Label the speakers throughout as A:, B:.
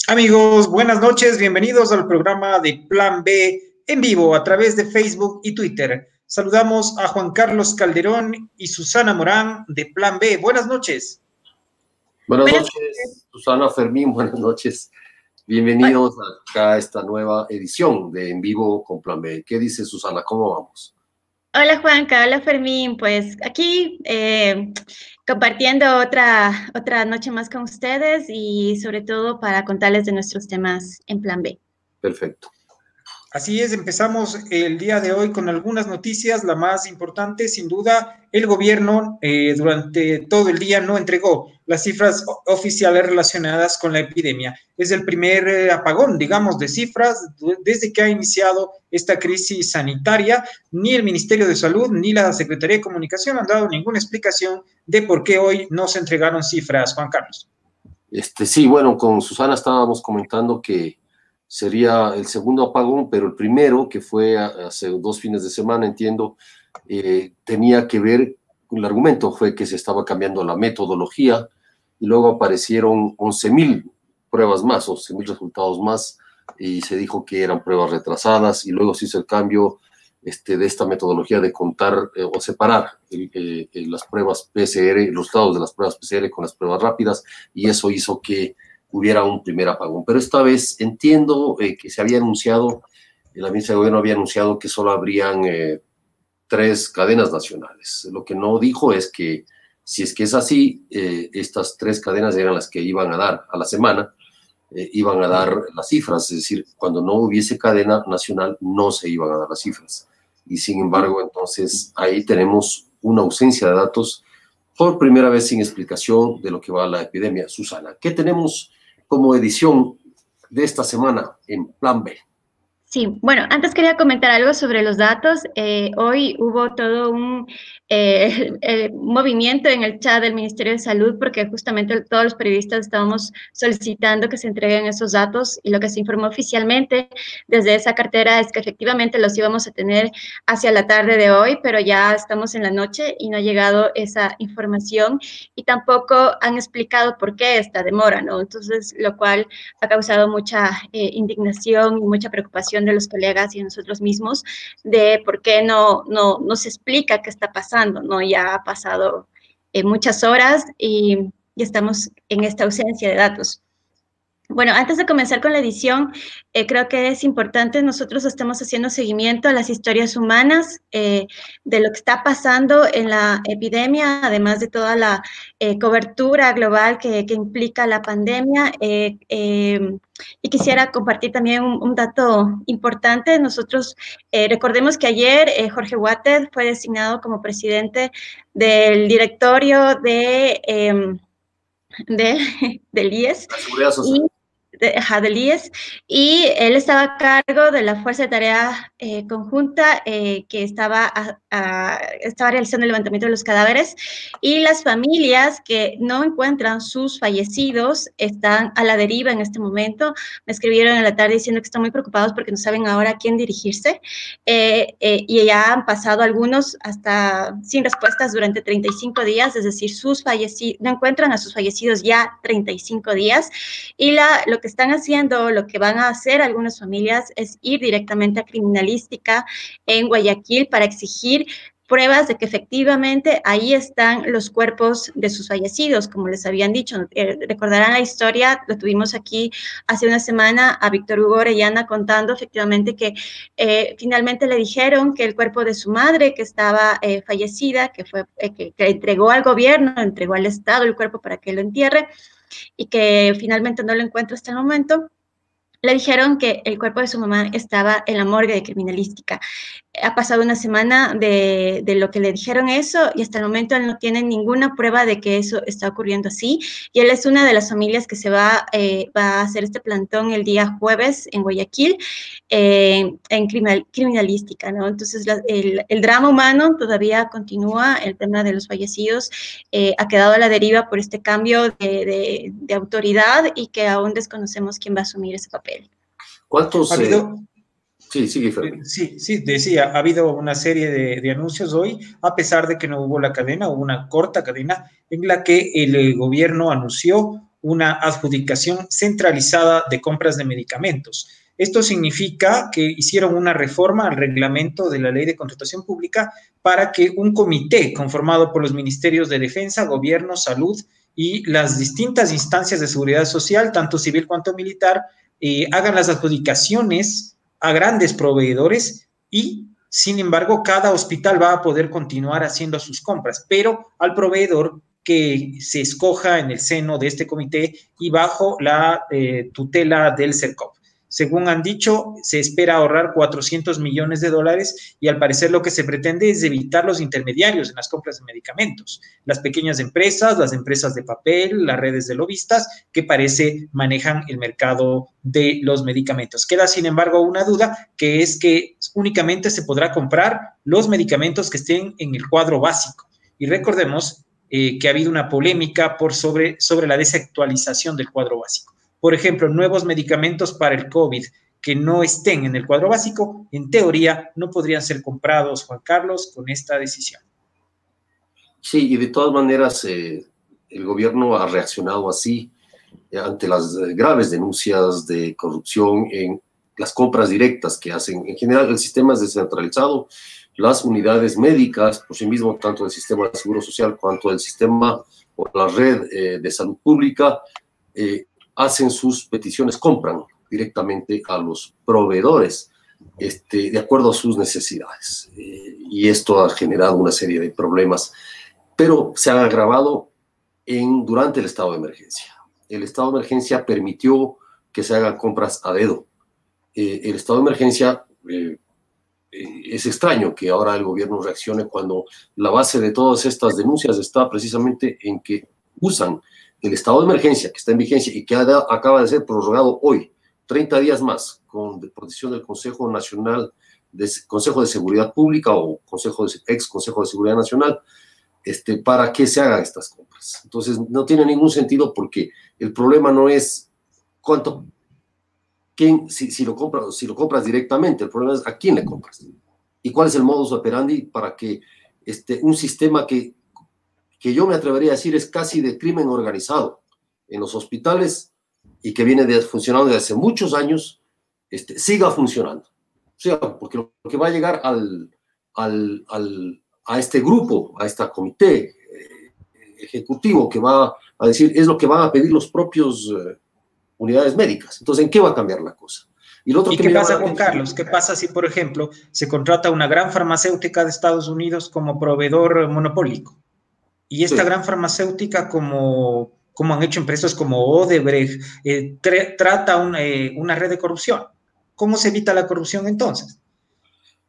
A: Amigos, buenas noches, bienvenidos al programa de Plan B en vivo a través de Facebook y Twitter. Saludamos a Juan Carlos Calderón y Susana Morán de Plan B. Buenas noches.
B: Buenas noches, Susana, Fermín, buenas noches. Bienvenidos acá a esta nueva edición de En Vivo con Plan B. ¿Qué dice Susana? ¿Cómo vamos?
C: Hola Juanca, hola Fermín, pues aquí compartiendo otra noche más con ustedes y sobre todo para contarles de nuestros temas en Plan B.
B: Perfecto.
A: Así es, empezamos el día de hoy con algunas noticias. La más importante, sin duda, el gobierno durante todo el día no entregó las cifras oficiales relacionadas con la epidemia. Es el primer apagón, digamos, de cifras desde que ha iniciado esta crisis sanitaria. Ni el Ministerio de Salud ni la Secretaría de Comunicación han dado ninguna explicación de por qué hoy no se entregaron cifras, Juan Carlos.
B: Sí, bueno, con Susana estábamos comentando que sería el segundo apagón, pero el primero, que fue hace 2 fines de semana, entiendo, tenía que ver, el argumento fue que se estaba cambiando la metodología y luego aparecieron 11,000 pruebas más, 11,000 resultados más, y se dijo que eran pruebas retrasadas y luego se hizo el cambio de esta metodología de contar o separar las pruebas PCR, los resultados de las pruebas PCR con las pruebas rápidas, y eso hizo que hubiera un primer apagón. Pero esta vez entiendo que se había anunciado, la ministra de Gobierno había anunciado que solo habrían 3 cadenas nacionales. Lo que no dijo es que, si es que es así, estas 3 cadenas eran las que iban a dar a la semana, iban a dar las cifras, es decir, cuando no hubiese cadena nacional no se iban a dar las cifras. Y sin embargo, entonces, ahí tenemos una ausencia de datos por primera vez sin explicación de lo que va a la epidemia. Susana, ¿qué tenemos como edición de esta semana en Plan B?
C: Sí, bueno, antes quería comentar algo sobre los datos. Hoy hubo todo un movimiento en el chat del Ministerio de Salud porque justamente todos los periodistas estábamos solicitando que se entreguen esos datos, y lo que se informó oficialmente desde esa cartera es que efectivamente los íbamos a tener hacia la tarde de hoy, pero ya estamos en la noche y no ha llegado esa información, y tampoco han explicado por qué esta demora, ¿no? Entonces, lo cual ha causado mucha indignación y mucha preocupación de los colegas y de nosotros mismos de por qué no se explica qué está pasando, ¿no? Ya ha pasado muchas horas y estamos en esta ausencia de datos. Bueno, antes de comenzar con la edición, creo que es importante, nosotros estamos haciendo seguimiento a las historias humanas de lo que está pasando en la epidemia, además de toda la cobertura global que implica la pandemia. Y quisiera compartir también un dato importante. Nosotros recordemos que ayer Jorge Water fue designado como presidente del directorio del IES.
B: La seguridad social.
C: Del IES, y él estaba a cargo de la Fuerza de Tarea Conjunta que estaba realizando el levantamiento de los cadáveres, y las familias que no encuentran sus fallecidos están a la deriva en este momento. Me escribieron en la tarde diciendo que están muy preocupados porque no saben ahora a quién dirigirse, y ya han pasado algunos hasta sin respuestas durante 35 días, es decir, no encuentran a sus fallecidos ya 35 días, y lo que están haciendo, lo que van a hacer algunas familias es ir directamente a criminalística en Guayaquil para exigir pruebas de que efectivamente ahí están los cuerpos de sus fallecidos, como les habían dicho. Recordarán la historia, lo tuvimos aquí hace una semana a Víctor Hugo Orellana contando efectivamente que finalmente le dijeron que el cuerpo de su madre, que estaba fallecida, que entregó al gobierno, entregó al Estado el cuerpo para que lo entierre, y que finalmente no lo encuentra hasta el momento, le dijeron que el cuerpo de su mamá estaba en la morgue de criminalística. Ha pasado una semana de lo que le dijeron eso, y hasta el momento él no tiene ninguna prueba de que eso está ocurriendo así, y él es una de las familias que se va a hacer este plantón el día jueves en Guayaquil en criminalística, ¿no? Entonces el drama humano todavía continúa, el tema de los fallecidos ha quedado a la deriva por este cambio de autoridad, y que aún desconocemos quién va a asumir ese papel.
B: ¿Cuántos? Sí, sigue,
A: Sí, decía, ha habido una serie de anuncios hoy, a pesar de que no hubo la cadena, hubo una corta cadena en la que el gobierno anunció una adjudicación centralizada de compras de medicamentos. Esto significa que hicieron una reforma al reglamento de la Ley de Contratación Pública para que un comité conformado por los ministerios de Defensa, Gobierno, Salud y las distintas instancias de seguridad social, tanto civil cuanto militar, hagan las adjudicaciones a grandes proveedores y, sin embargo, cada hospital va a poder continuar haciendo sus compras, pero al proveedor que se escoja en el seno de este comité y bajo la tutela del CERCOP. Según han dicho, se espera ahorrar 400 millones de dólares y al parecer lo que se pretende es evitar los intermediarios en las compras de medicamentos, las pequeñas empresas, las empresas de papel, las redes de lobistas que parece manejan el mercado de los medicamentos. Queda, sin embargo, una duda, que es que únicamente se podrá comprar los medicamentos que estén en el cuadro básico. Y recordemos que ha habido una polémica sobre la desactualización del cuadro básico. Por ejemplo, nuevos medicamentos para el COVID que no estén en el cuadro básico, en teoría, no podrían ser comprados, Juan Carlos, con esta decisión.
B: Sí, y de todas maneras, el gobierno ha reaccionado así ante las graves denuncias de corrupción en las compras directas que hacen. En general, el sistema es descentralizado, las unidades médicas, por sí mismo, tanto del sistema de seguro social cuanto del sistema o la red de salud pública, hacen sus peticiones, compran directamente a los proveedores de acuerdo a sus necesidades. Y esto ha generado una serie de problemas, pero se han agravado durante el estado de emergencia. El estado de emergencia permitió que se hagan compras a dedo. El estado de emergencia, es extraño que ahora el gobierno reaccione cuando la base de todas estas denuncias está precisamente en que usan el estado de emergencia que está en vigencia y que acaba de ser prorrogado hoy, 30 días más, con decisión del Consejo Nacional, Consejo de Seguridad Pública o ex Consejo de Seguridad Nacional, para que se hagan estas compras. Entonces, no tiene ningún sentido porque el problema no es si lo compras directamente, el problema es a quién le compras y cuál es el modus operandi para que un sistema que yo me atrevería a decir es casi de crimen organizado en los hospitales y que viene funcionando desde hace muchos años, siga funcionando. O sea, porque lo que va a llegar a este grupo, a este comité ejecutivo que va a decir, es lo que van a pedir los propios unidades médicas. Entonces, ¿en qué va a cambiar la cosa?
A: ¿Y qué pasa, Juan Carlos? ¿Qué pasa si, por ejemplo, se contrata una gran farmacéutica de Estados Unidos como proveedor monopólico? Y esta gran farmacéutica, como han hecho empresas como Odebrecht, trata una red de corrupción. ¿Cómo se evita la corrupción entonces?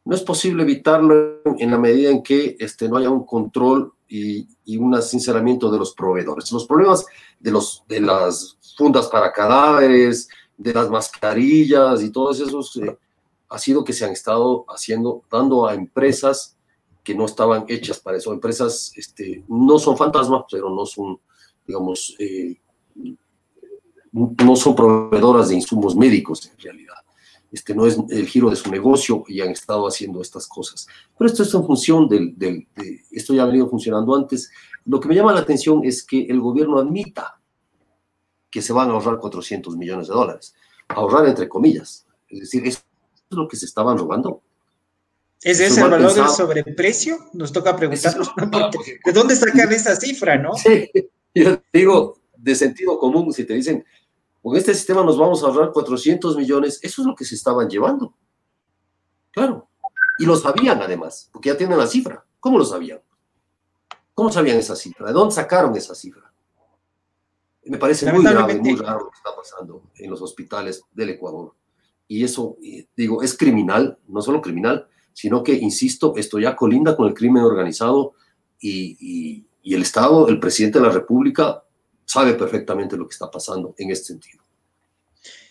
B: No es posible evitarlo en la medida en que no haya un control y un sinceramiento de los proveedores. Los problemas de las fundas para cadáveres, de las mascarillas y todos esos, ha sido que se han estado dando a empresas que no estaban hechas para eso. Empresas no son fantasmas, pero no son, digamos, no son proveedoras de insumos médicos en realidad. No es el giro de su negocio y han estado haciendo estas cosas. Pero esto es en función esto ya ha venido funcionando antes. Lo que me llama la atención es que el gobierno admita que se van a ahorrar 400 millones de dólares. Ahorrar entre comillas. Es decir, eso es lo que se estaban robando.
A: ¿Es ese el valor del sobreprecio? Nos toca preguntarnos, ¿no? ¿De dónde sacan esa cifra, no?
B: Sí, yo digo, de sentido común, si te dicen, con este sistema nos vamos a ahorrar 400 millones, eso es lo que se estaban llevando. Claro. Y lo sabían además, porque ya tienen la cifra. ¿Cómo lo sabían? ¿Cómo sabían esa cifra? ¿De dónde sacaron esa cifra? Me parece muy grave, muy raro lo que está pasando en los hospitales del Ecuador. Y eso, digo, es criminal, no solo criminal, sino que, insisto, esto ya colinda con el crimen organizado y el Estado, el presidente de la República, sabe perfectamente lo que está pasando en este sentido.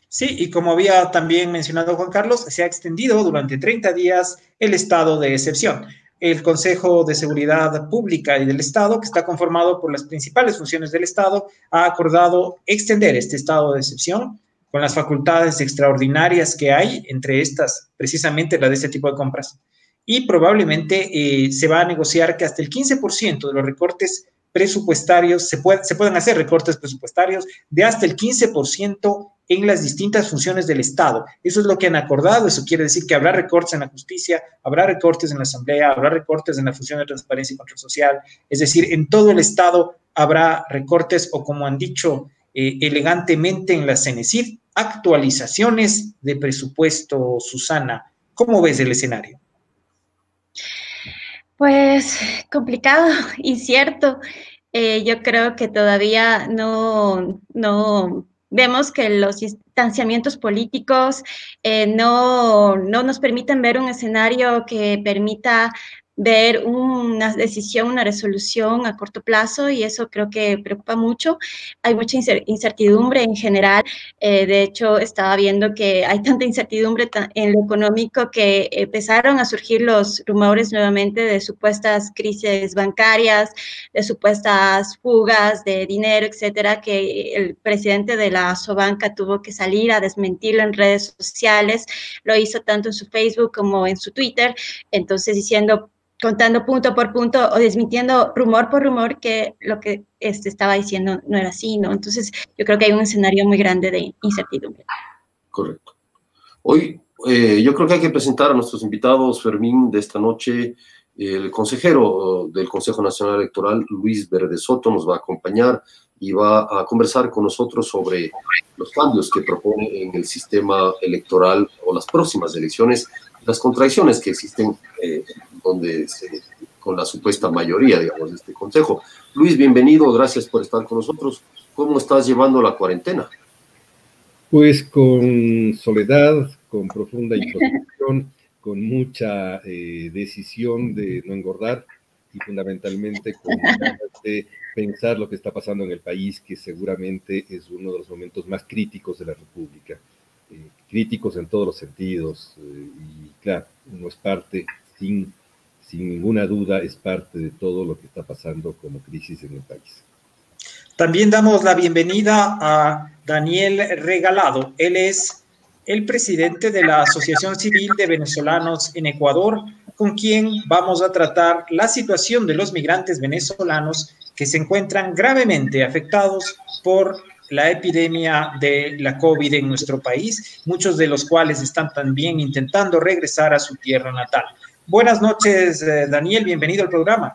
A: Sí, y como había también mencionado Juan Carlos, se ha extendido durante 30 días el estado de excepción. El Consejo de Seguridad Pública y del Estado, que está conformado por las principales funciones del Estado, ha acordado extender este estado de excepción con las facultades extraordinarias que hay, entre estas precisamente la de este tipo de compras. Y probablemente se va a negociar que hasta el 15% de los recortes presupuestarios, se pueden hacer recortes presupuestarios de hasta el 15% en las distintas funciones del Estado. Eso es lo que han acordado. Eso quiere decir que habrá recortes en la justicia, habrá recortes en la Asamblea, habrá recortes en la función de transparencia y control social. Es decir, en todo el Estado habrá recortes o, como han dicho elegantemente en la CENESID, actualizaciones de presupuesto. Susana, ¿cómo ves el escenario?
C: Pues complicado, incierto. Yo creo que todavía no vemos que los distanciamientos políticos no nos permiten ver un escenario que permita ver una decisión, una resolución a corto plazo, y eso creo que preocupa mucho. Hay mucha incertidumbre en general. De hecho, estaba viendo que hay tanta incertidumbre en lo económico que empezaron a surgir los rumores nuevamente de supuestas crisis bancarias, de supuestas fugas de dinero, etcétera, que el presidente de la Sobanca tuvo que salir a desmentirlo en redes sociales. Lo hizo tanto en su Facebook como en su Twitter, entonces contando punto por punto o desmintiendo rumor por rumor que lo que estaba diciendo no era así, ¿no? Entonces, yo creo que hay un escenario muy grande de incertidumbre.
B: Correcto. Hoy, yo creo que hay que presentar a nuestros invitados, Fermín, de esta noche. El consejero del Consejo Nacional Electoral, Luis Verde Soto, nos va a acompañar y va a conversar con nosotros sobre los cambios que propone en el sistema electoral o las próximas elecciones, las contradicciones que existen con la supuesta mayoría, digamos, de este consejo. Luis, bienvenido, gracias por estar con nosotros. ¿Cómo estás llevando la cuarentena?
D: Pues con soledad, con profunda introspección, con mucha decisión de no engordar y fundamentalmente con ganas de pensar lo que está pasando en el país, que seguramente es uno de los momentos más críticos de la República. Críticos en todos los sentidos, y claro, uno es parte, sin ninguna duda, es parte de todo lo que está pasando como crisis en el país.
A: También damos la bienvenida a Daniel Regalado. Él es el presidente de la Asociación Civil de Venezolanos en Ecuador, con quien vamos a tratar la situación de los migrantes venezolanos que se encuentran gravemente afectados por la epidemia de la COVID en nuestro país, muchos de los cuales están también intentando regresar a su tierra natal. Buenas noches, Daniel, bienvenido al programa.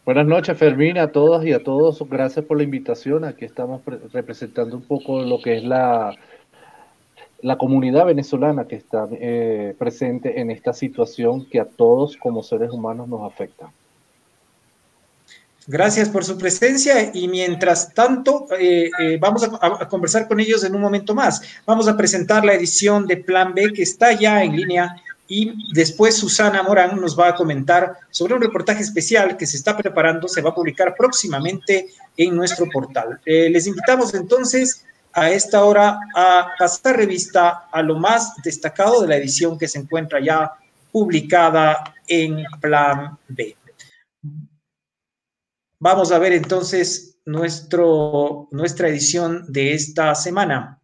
E: Buenas noches, Fermín, a todas y a todos. Gracias por la invitación. Aquí estamos representando un poco lo que es la comunidad venezolana que está presente en esta situación que a todos como seres humanos nos afecta.
A: Gracias por su presencia y mientras tanto vamos a conversar con ellos en un momento más. Vamos a presentar la edición de Plan B que está ya en línea y después Susana Morán nos va a comentar sobre un reportaje especial que se está preparando, se va a publicar próximamente en nuestro portal. Les invitamos entonces a esta hora a pasar revista a lo más destacado de la edición que se encuentra ya publicada en Plan B. Vamos a ver entonces nuestra edición de esta semana.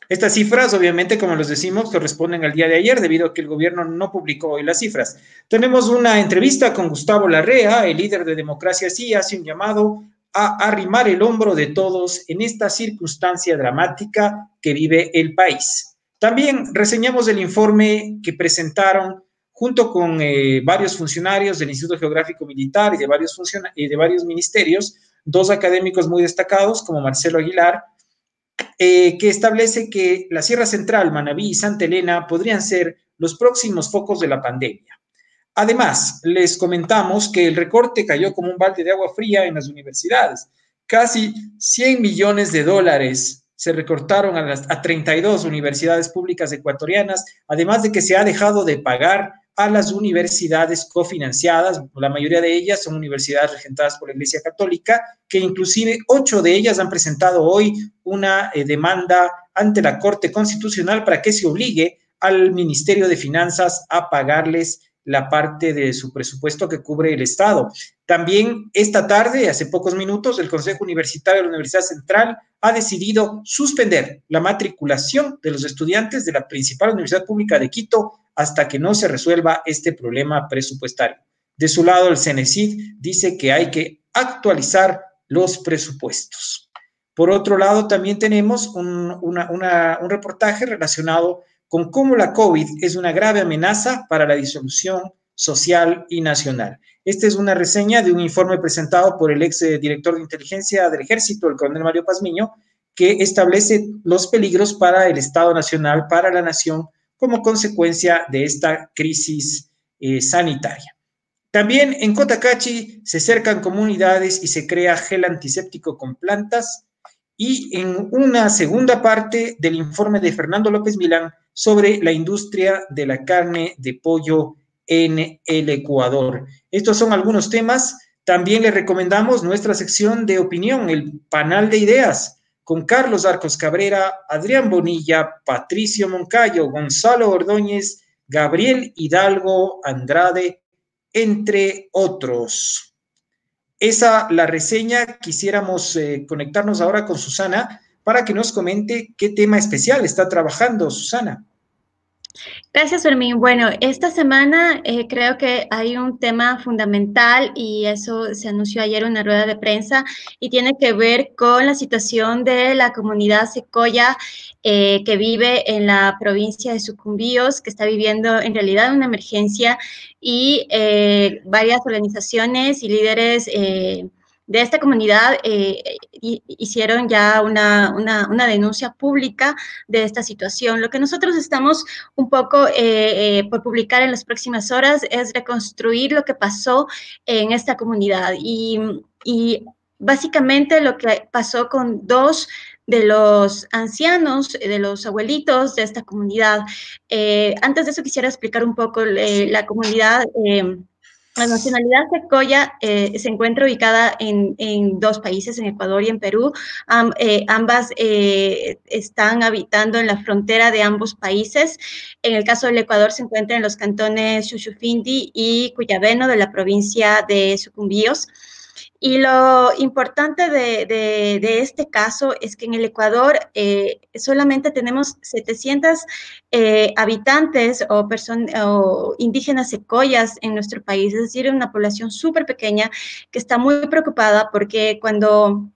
A: Estas cifras, obviamente, como les decimos, corresponden al día de ayer, debido a que el gobierno no publicó hoy las cifras. Tenemos una entrevista con Gustavo Larrea, el líder de Democracia Sí, hace un llamado a arrimar el hombro de todos en esta circunstancia dramática que vive el país. También reseñamos el informe que presentaron junto con varios funcionarios del Instituto Geográfico Militar y de varios ministerios, dos académicos muy destacados como Marcelo Aguilar, que establece que la Sierra Central, Manabí y Santa Elena podrían ser los próximos focos de la pandemia. Además, les comentamos que el recorte cayó como un balde de agua fría en las universidades. Casi 100 millones de dólares se recortaron a 32 universidades públicas ecuatorianas, además de que se ha dejado de pagar a las universidades cofinanciadas. La mayoría de ellas son universidades regentadas por la Iglesia Católica, que inclusive 8 de ellas han presentado hoy una demanda ante la Corte Constitucional para que se obligue al Ministerio de Finanzas a pagarles la parte de su presupuesto que cubre el Estado. También esta tarde, hace pocos minutos, el Consejo Universitario de la Universidad Central ha decidido suspender la matriculación de los estudiantes de la principal Universidad Pública de Quito hasta que no se resuelva este problema presupuestario. De su lado, el CENESID dice que hay que actualizar los presupuestos. Por otro lado, también tenemos un reportaje relacionado con cómo la COVID es una grave amenaza para la disolución social y nacional. Esta es una reseña de un informe presentado por el ex director de inteligencia del Ejército, el coronel Mario Pazmiño, que establece los peligros para el Estado Nacional, para la nación, como consecuencia de esta crisis sanitaria. También en Cotacachi se cercan comunidades y se crea gel antiséptico con plantas. Y en una segunda parte del informe de Fernando López Milán sobre la industria de la carne de pollo en el Ecuador. Estos son algunos temas. También les recomendamos nuestra sección de opinión, el panel de ideas, con Carlos Arcos Cabrera, Adrián Bonilla, Patricio Moncayo, Gonzalo Ordóñez, Gabriel Hidalgo Andrade, entre otros. Esa la reseña. Quisiéramos conectarnos ahora con Susana para que nos comente qué tema especial está trabajando, Susana.
C: Gracias, Fermín. Bueno, esta semana creo que hay un tema fundamental y eso se anunció ayer en una rueda de prensa y tiene que ver con la situación de la comunidad secoya que vive en la provincia de Sucumbíos, que está viviendo en realidad una emergencia y varias organizaciones y líderes de esta comunidad hicieron ya una denuncia pública de esta situación. Lo que nosotros estamos un poco por publicar en las próximas horas es reconstruir lo que pasó en esta comunidad y básicamente lo que pasó con dos de los ancianos, de los abuelitos de esta comunidad. Antes de eso quisiera explicar un poco la comunidad. La nacionalidad secoya se encuentra ubicada en dos países, en Ecuador y en Perú. Ambas están habitando en la frontera de ambos países. En el caso del Ecuador se encuentra en los cantones Xuxufindi y Cuyabeno de la provincia de Sucumbíos. Y lo importante de este caso es que en el Ecuador solamente tenemos 700 habitantes o indígenas secoyas en nuestro país, es decir, una población súper pequeña que está muy preocupada porque cuando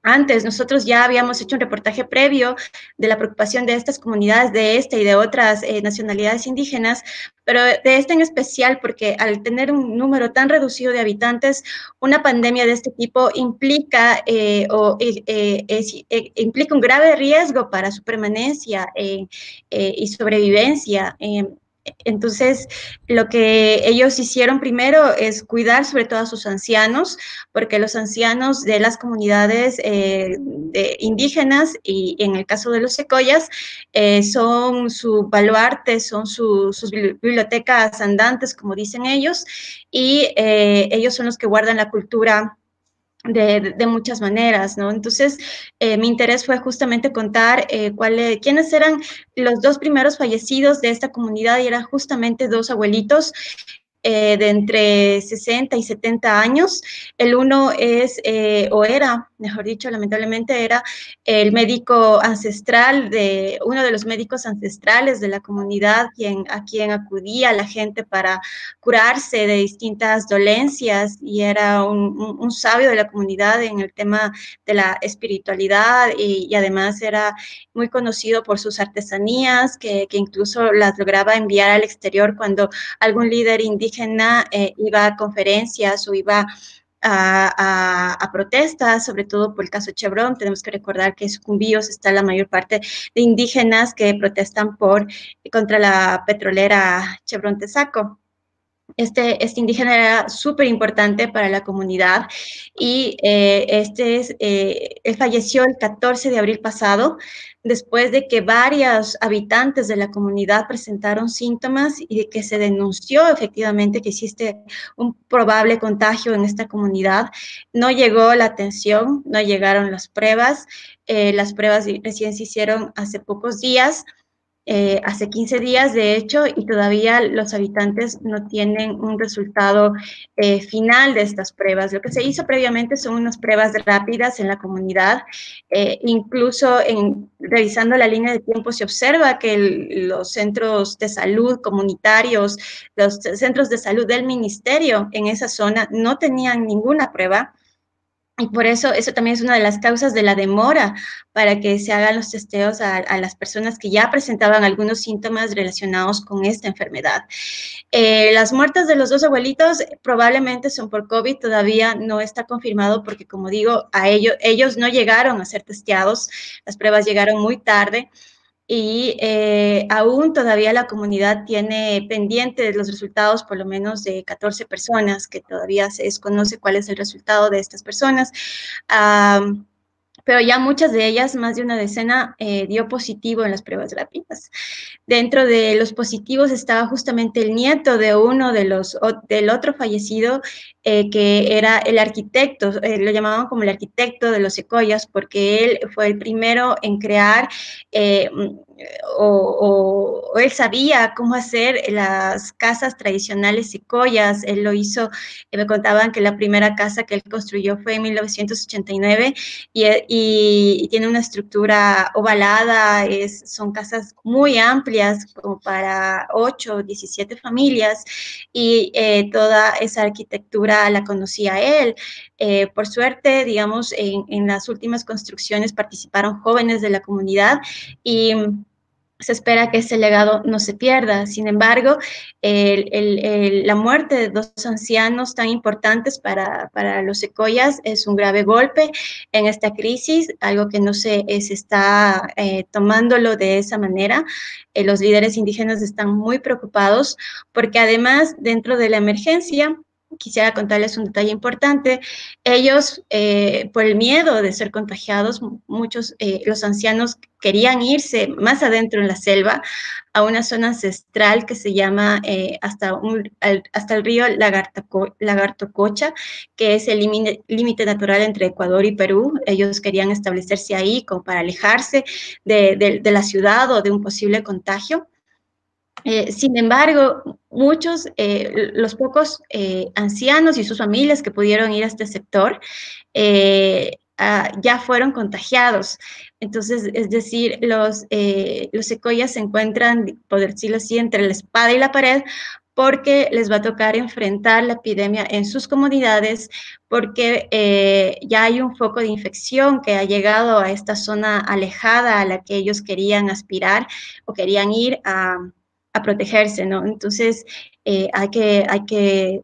C: antes nosotros ya habíamos hecho un reportaje previo de la preocupación de estas comunidades, de esta y de otras nacionalidades indígenas, pero de esta en especial porque al tener un número tan reducido de habitantes, una pandemia de este tipo implica, implica un grave riesgo para su permanencia y sobrevivencia. Entonces, lo que ellos hicieron primero es cuidar sobre todo a sus ancianos, porque los ancianos de las comunidades indígenas y en el caso de los secoyas son su baluarte, son sus bibliotecas andantes, como dicen ellos, y ellos son los que guardan la cultura de muchas maneras, ¿no? Entonces, mi interés fue justamente contar quiénes eran los dos primeros fallecidos de esta comunidad y eran justamente dos abuelitos de entre 60 y 70 años. El uno es, o era, mejor dicho, lamentablemente era el médico ancestral uno de los médicos ancestrales de la comunidad, a quien acudía la gente para curarse de distintas dolencias y era un sabio de la comunidad en el tema de la espiritualidad y además era muy conocido por sus artesanías que incluso las lograba enviar al exterior cuando algún líder indígena iba a conferencias o iba a protestas, sobre todo por el caso Chevron. Tenemos que recordar que en Sucumbíos está la mayor parte de indígenas que protestan contra la petrolera Chevron Tesaco. Este indígena era súper importante para la comunidad y él falleció el 14 de abril pasado después de que varios habitantes de la comunidad presentaron síntomas y de que se denunció efectivamente que existe un probable contagio en esta comunidad. No llegó la atención, no llegaron las pruebas recién se hicieron hace pocos días. hace 15 días, de hecho, y todavía los habitantes no tienen un resultado final de estas pruebas. Lo que se hizo previamente son unas pruebas rápidas en la comunidad. Incluso revisando la línea de tiempo se observa que los centros de salud comunitarios, los centros de salud del ministerio en esa zona no tenían ninguna prueba. Y por eso también es una de las causas de la demora para que se hagan los testeos a las personas que ya presentaban algunos síntomas relacionados con esta enfermedad. Las muertes de los 2 abuelitos probablemente son por COVID, todavía no está confirmado porque, como digo, ellos no llegaron a ser testeados, las pruebas llegaron muy tarde. Y aún todavía la comunidad tiene pendientes los resultados, por lo menos de 14 personas, que todavía se desconoce cuál es el resultado de estas personas. Pero ya muchas de ellas, más de una decena, dio positivo en las pruebas rápidas. Dentro de los positivos estaba justamente el nieto de uno del otro fallecido, que era el arquitecto, lo llamaban como el arquitecto de los secoyas, porque él fue el primero en crear, o él sabía cómo hacer las casas tradicionales secoyas. Él lo hizo, me contaban que la primera casa que él construyó fue en 1989 y tiene una estructura ovalada, son casas muy amplias, como para 8 o 17 familias, y toda esa arquitectura la conocía él. Por suerte, digamos, en las últimas construcciones participaron jóvenes de la comunidad y se espera que ese legado no se pierda. Sin embargo, la muerte de 2 ancianos tan importantes para los secoyas es un grave golpe en esta crisis, algo que no se está tomándolo de esa manera. Los líderes indígenas están muy preocupados porque además, dentro de la emergencia, quisiera contarles un detalle importante. Ellos, por el miedo de ser contagiados, muchos, los ancianos querían irse más adentro en la selva, a una zona ancestral que se llama hasta el río Lagartococha, que es el límite natural entre Ecuador y Perú. Ellos querían establecerse ahí como para alejarse de la ciudad o de un posible contagio. Sin embargo, muchos, los pocos ancianos y sus familias que pudieron ir a este sector ya fueron contagiados. Entonces, es decir, los secoyas se encuentran, por decirlo así, entre la espada y la pared, porque les va a tocar enfrentar la epidemia en sus comunidades, porque ya hay un foco de infección que ha llegado a esta zona alejada a la que ellos querían aspirar o querían ir a protegerse, ¿no? Entonces, hay que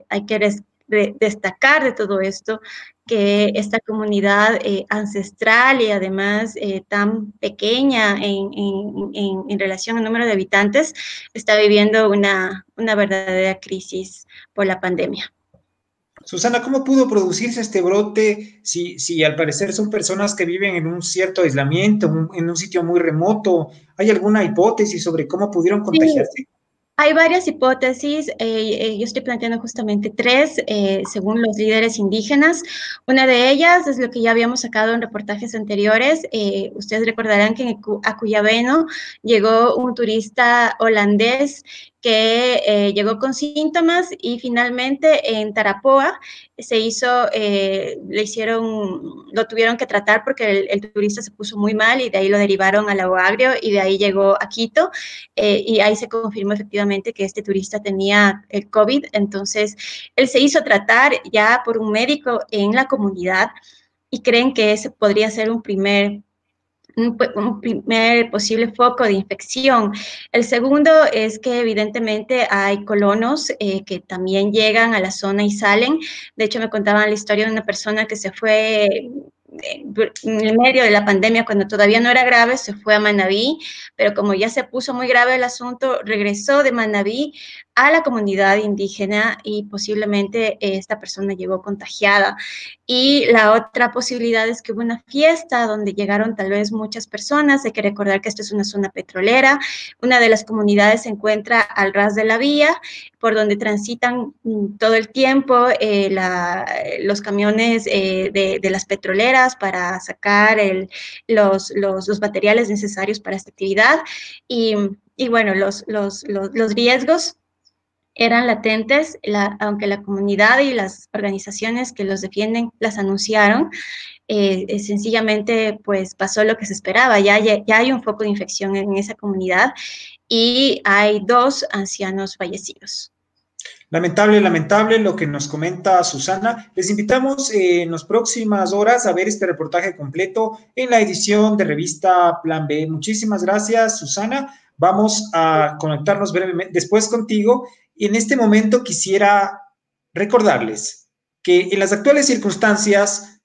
C: destacar de todo esto que esta comunidad ancestral y además tan pequeña en relación al número de habitantes está viviendo una verdadera crisis por la pandemia.
A: Susana, ¿cómo pudo producirse este brote si al parecer son personas que viven en un cierto aislamiento, en un sitio muy remoto? ¿Hay alguna hipótesis sobre cómo pudieron contagiarse?
C: Sí. Hay varias hipótesis, yo estoy planteando justamente 3, según los líderes indígenas. Una de ellas es lo que ya habíamos sacado en reportajes anteriores. Ustedes recordarán que en Acuyabeno llegó un turista holandés que llegó con síntomas y finalmente en Tarapoa lo tuvieron que tratar porque el turista se puso muy mal y de ahí lo derivaron a Lago Agrio y de ahí llegó a Quito y ahí se confirmó efectivamente que este turista tenía el COVID. Entonces, él se hizo tratar ya por un médico en la comunidad y creen que ese podría ser un primer posible foco de infección. El segundo es que evidentemente hay colonos que también llegan a la zona y salen. De hecho, me contaban la historia de una persona que se fue en el medio de la pandemia, cuando todavía no era grave, se fue a Manabí, pero como ya se puso muy grave el asunto, regresó de Manabí a la comunidad indígena y posiblemente esta persona llegó contagiada. Y la otra posibilidad es que hubo una fiesta donde llegaron tal vez muchas personas. Hay que recordar que esto es una zona petrolera. Una de las comunidades se encuentra al ras de la vía, por donde transitan todo el tiempo los camiones de las petroleras para sacar los materiales necesarios para esta actividad. Y y bueno, los riesgos eran latentes, aunque la comunidad y las organizaciones que los defienden las anunciaron, sencillamente pues pasó lo que se esperaba, ya hay un foco de infección en esa comunidad y hay 2 ancianos fallecidos.
A: Lamentable lo que nos comenta Susana. Les invitamos en las próximas horas a ver este reportaje completo en la edición de revista Plan B. Muchísimas gracias, Susana. Vamos a conectarnos brevemente después contigo. Y en este momento quisiera recordarles que en las actuales circunstancias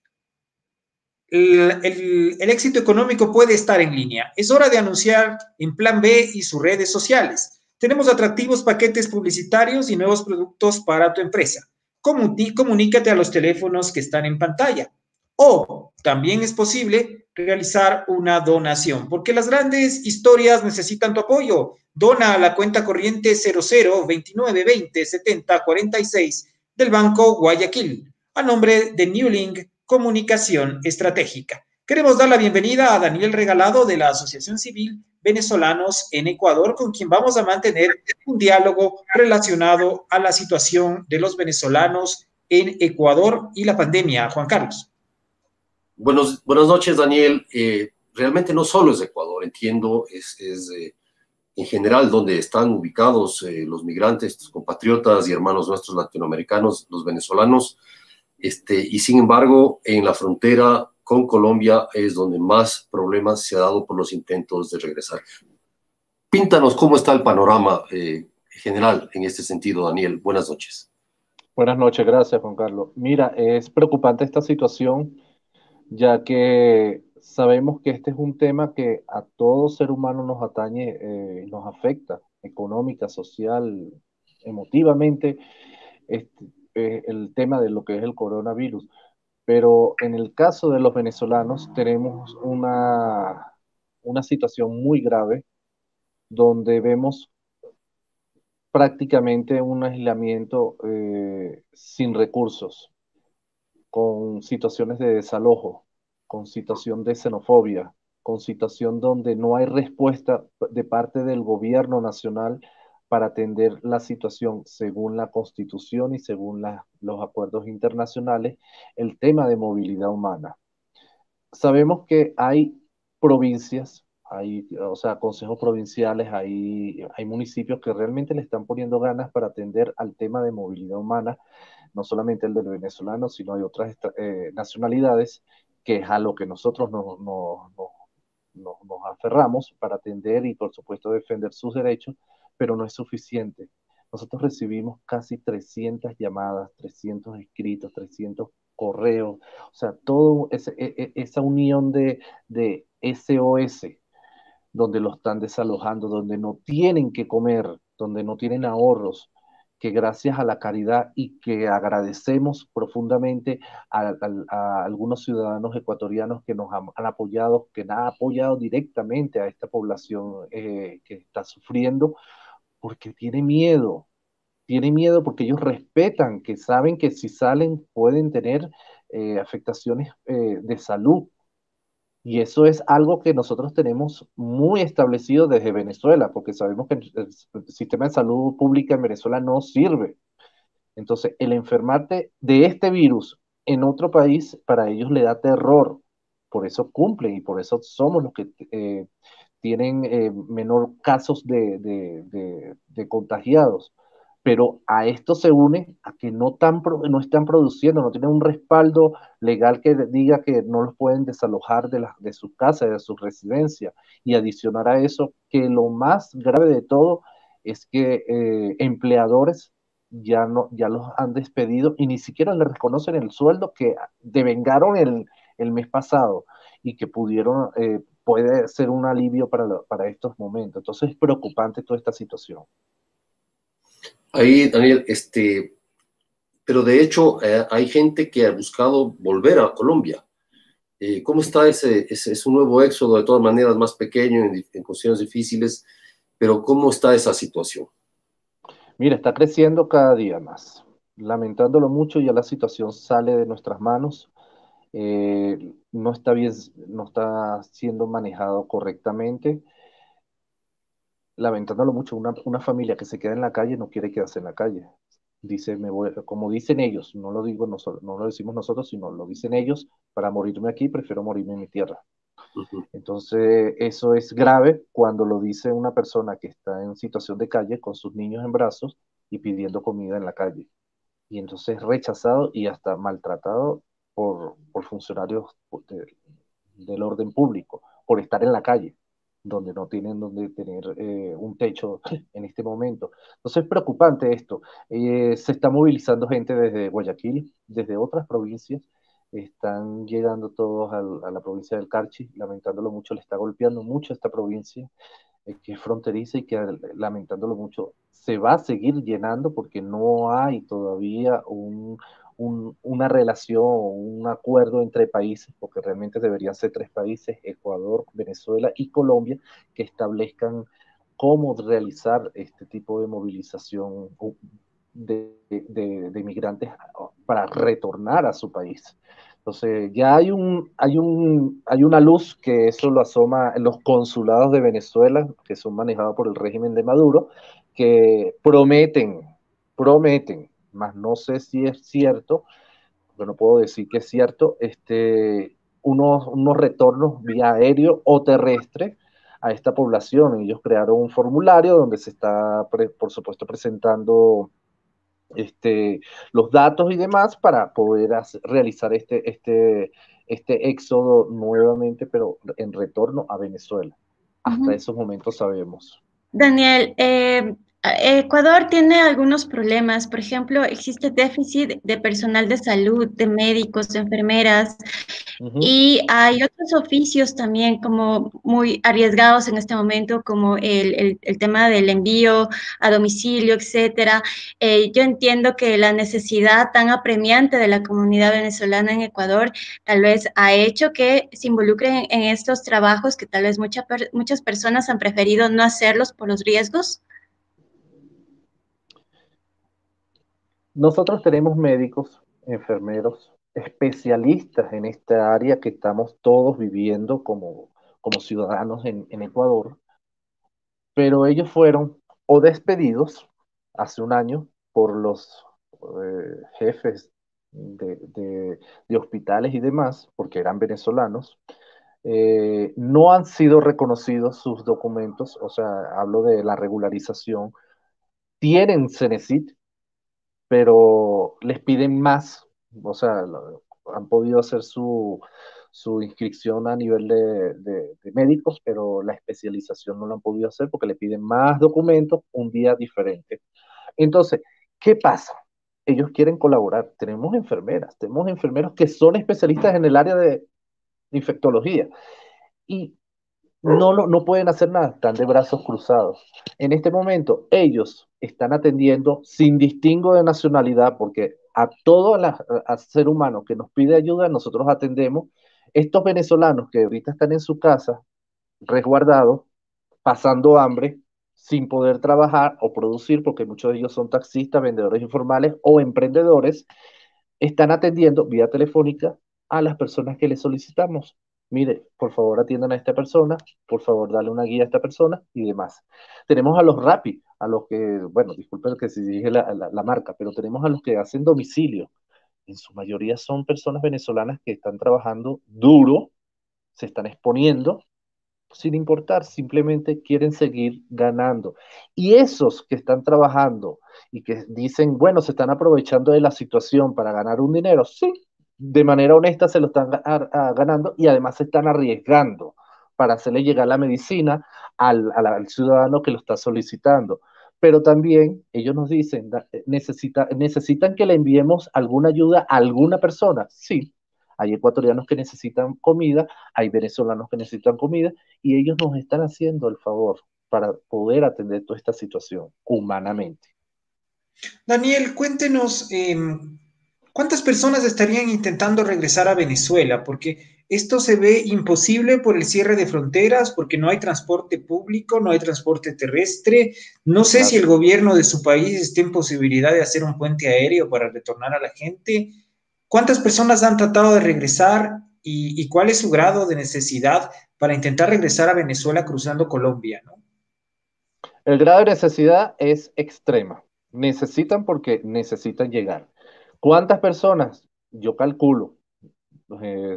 A: el éxito económico puede estar en línea. Es hora de anunciar en Plan B y sus redes sociales. Tenemos atractivos paquetes publicitarios y nuevos productos para tu empresa. Comunícate a los teléfonos que están en pantalla. O también es posible realizar una donación, porque las grandes historias necesitan tu apoyo. Dona a la cuenta corriente 00 29 20 70 46 del Banco Guayaquil, a nombre de Newlink Comunicación Estratégica. Queremos dar la bienvenida a Daniel Regalado de la Asociación Civil Venezolanos en Ecuador, con quien vamos a mantener un diálogo relacionado a la situación de los venezolanos en Ecuador y la pandemia. Juan Carlos.
B: Buenas noches, Daniel. Realmente no solo es Ecuador, entiendo, es en general donde están ubicados los migrantes, compatriotas y hermanos nuestros latinoamericanos, los venezolanos, y sin embargo, en la frontera con Colombia es donde más problemas se ha dado por los intentos de regresar. Píntanos cómo está el panorama general en este sentido, Daniel. Buenas noches.
E: Buenas noches, gracias, Juan Carlos. Mira, es preocupante esta situación, ya que sabemos que este es un tema que a todo ser humano nos atañe, nos afecta económica, social, emotivamente, el tema de lo que es el coronavirus. Pero en el caso de los venezolanos tenemos una situación muy grave donde vemos prácticamente un aislamiento sin recursos, con situaciones de desalojo, con situación de xenofobia, con situación donde no hay respuesta de parte del gobierno nacional para atender la situación según la Constitución y según los acuerdos internacionales, el tema de movilidad humana. Sabemos que hay provincias, o sea, consejos provinciales, hay municipios que realmente le están poniendo ganas para atender al tema de movilidad humana, no solamente el del venezolano, sino hay otras nacionalidades, que es a lo que nosotros nos aferramos para atender y, por supuesto, defender sus derechos, pero no es suficiente. Nosotros recibimos casi 300 llamadas, 300 escritos, 300 correos, o sea, toda esa unión de SOS, donde lo están desalojando, donde no tienen que comer, donde no tienen ahorros, que gracias a la caridad y que agradecemos profundamente a algunos ciudadanos ecuatorianos que nos han apoyado, que han apoyado directamente a esta población que está sufriendo, porque tiene miedo porque ellos respetan, que saben que si salen pueden tener afectaciones de salud. Y eso es algo que nosotros tenemos muy establecido desde Venezuela, porque sabemos que el sistema de salud pública en Venezuela no sirve. Entonces, el enfermarte de este virus en otro país, para ellos le da terror. Por eso cumplen y por eso somos los que tienen menor casos de contagiados. Pero a esto se une a que no están produciendo, no tienen un respaldo legal que diga que no los pueden desalojar de sus casas, de su residencia. Y adicionar a eso, que lo más grave de todo es que empleadores ya los han despedido y ni siquiera les reconocen el sueldo que devengaron el mes pasado y que puede ser un alivio para estos momentos. Entonces es preocupante toda esta situación.
B: Ahí, Daniel, pero de hecho hay gente que ha buscado volver a Colombia. ¿Cómo está es un nuevo éxodo, de todas maneras más pequeño, en condiciones difíciles, pero cómo está esa situación?
E: Mira, está creciendo cada día más. Lamentándolo mucho, ya la situación sale de nuestras manos. No está bien, no está siendo manejado correctamente. lamentándolo mucho, una familia que se queda en la calle no quiere quedarse en la calle. Dice, como dicen ellos, no lo digo nosotros, no lo decimos nosotros, sino lo dicen ellos, para morirme aquí prefiero morirme en mi tierra. Entonces, eso es grave cuando lo dice una persona que está en situación de calle con sus niños en brazos y pidiendo comida en la calle. Y entonces rechazado y hasta maltratado por funcionarios del orden público, por estar en la calle, donde no tienen donde tener un techo en este momento. Entonces es preocupante esto. Se está movilizando gente desde Guayaquil, desde otras provincias, están llegando todos a la provincia del Carchi, lamentándolo mucho, le está golpeando mucho esta provincia, que es fronteriza y que lamentándolo mucho se va a seguir llenando porque no hay todavía una relación, un acuerdo entre países, porque realmente deberían ser 3 países, Ecuador, Venezuela y Colombia, que establezcan cómo realizar este tipo de movilización de inmigrantes para retornar a su país. Entonces, ya hay una luz que eso lo asoma en los consulados de Venezuela, que son manejados por el régimen de Maduro, que prometen, más no sé si es cierto, porque no puedo decir que es cierto, unos retornos vía aéreo o terrestre a esta población. Ellos crearon un formulario donde se está, por supuesto, presentando los datos y demás para poder realizar este éxodo nuevamente, pero en retorno a Venezuela. Hasta esos momentos sabemos.
C: Daniel, Ecuador tiene algunos problemas. Por ejemplo, existe déficit de personal de salud, de médicos, de enfermeras, y hay otros oficios también como muy arriesgados en este momento, como el tema del envío a domicilio, etcétera. Yo entiendo que la necesidad tan apremiante de la comunidad venezolana en Ecuador tal vez ha hecho que se involucren en estos trabajos que tal vez muchas personas han preferido no hacerlos por los riesgos.
E: Nosotros tenemos médicos, enfermeros, especialistas en esta área que estamos todos viviendo como ciudadanos en Ecuador, pero ellos fueron o despedidos hace un año por los jefes de hospitales y demás, porque eran venezolanos. No han sido reconocidos sus documentos, o sea, hablo de la regularización. Tienen Cenecit, pero les piden más, o sea, han podido hacer su inscripción a nivel de médicos, pero la especialización no lo han podido hacer porque le piden más documentos un día diferente. Entonces, ¿qué pasa? Ellos quieren colaborar. Tenemos enfermeros que son especialistas en el área de infectología y no pueden hacer nada, están de brazos cruzados. En este momento, ellos están atendiendo sin distingo de nacionalidad, porque a todo ser humano que nos pide ayuda, nosotros atendemos. Estos venezolanos que ahorita están en su casa, resguardados, pasando hambre, sin poder trabajar o producir, porque muchos de ellos son taxistas, vendedores informales o emprendedores, están atendiendo vía telefónica a las personas que les solicitamos. Mire, por favor atiendan a esta persona, por favor dale una guía a esta persona y demás. Tenemos a los Rappi, a los que, bueno, disculpen que si dije la marca, pero tenemos a los que hacen domicilio. En su mayoría son personas venezolanas que están trabajando duro, se están exponiendo, sin importar, simplemente quieren seguir ganando. Y esos que están trabajando y que dicen, bueno, se están aprovechando de la situación para ganar un dinero, sí, de manera honesta se lo están ganando y además se están arriesgando para hacerle llegar la medicina al ciudadano que lo está solicitando. Pero también ellos nos dicen, necesitan que le enviemos alguna ayuda a alguna persona. Sí, hay ecuatorianos que necesitan comida, hay venezolanos que necesitan comida y ellos nos están haciendo el favor para poder atender toda esta situación humanamente.
A: Daniel, cuéntenos, ¿cuántas personas estarían intentando regresar a Venezuela? Porque esto se ve imposible por el cierre de fronteras, porque no hay transporte público, no hay transporte terrestre. No sé si el gobierno de su país esté en posibilidad de hacer un puente aéreo para retornar a la gente. ¿Cuántas personas han tratado de regresar y cuál es su grado de necesidad para intentar regresar a Venezuela cruzando Colombia, ¿no?
E: El grado de necesidad es extrema. Necesitan porque necesitan llegar. ¿Cuántas personas? Yo calculo,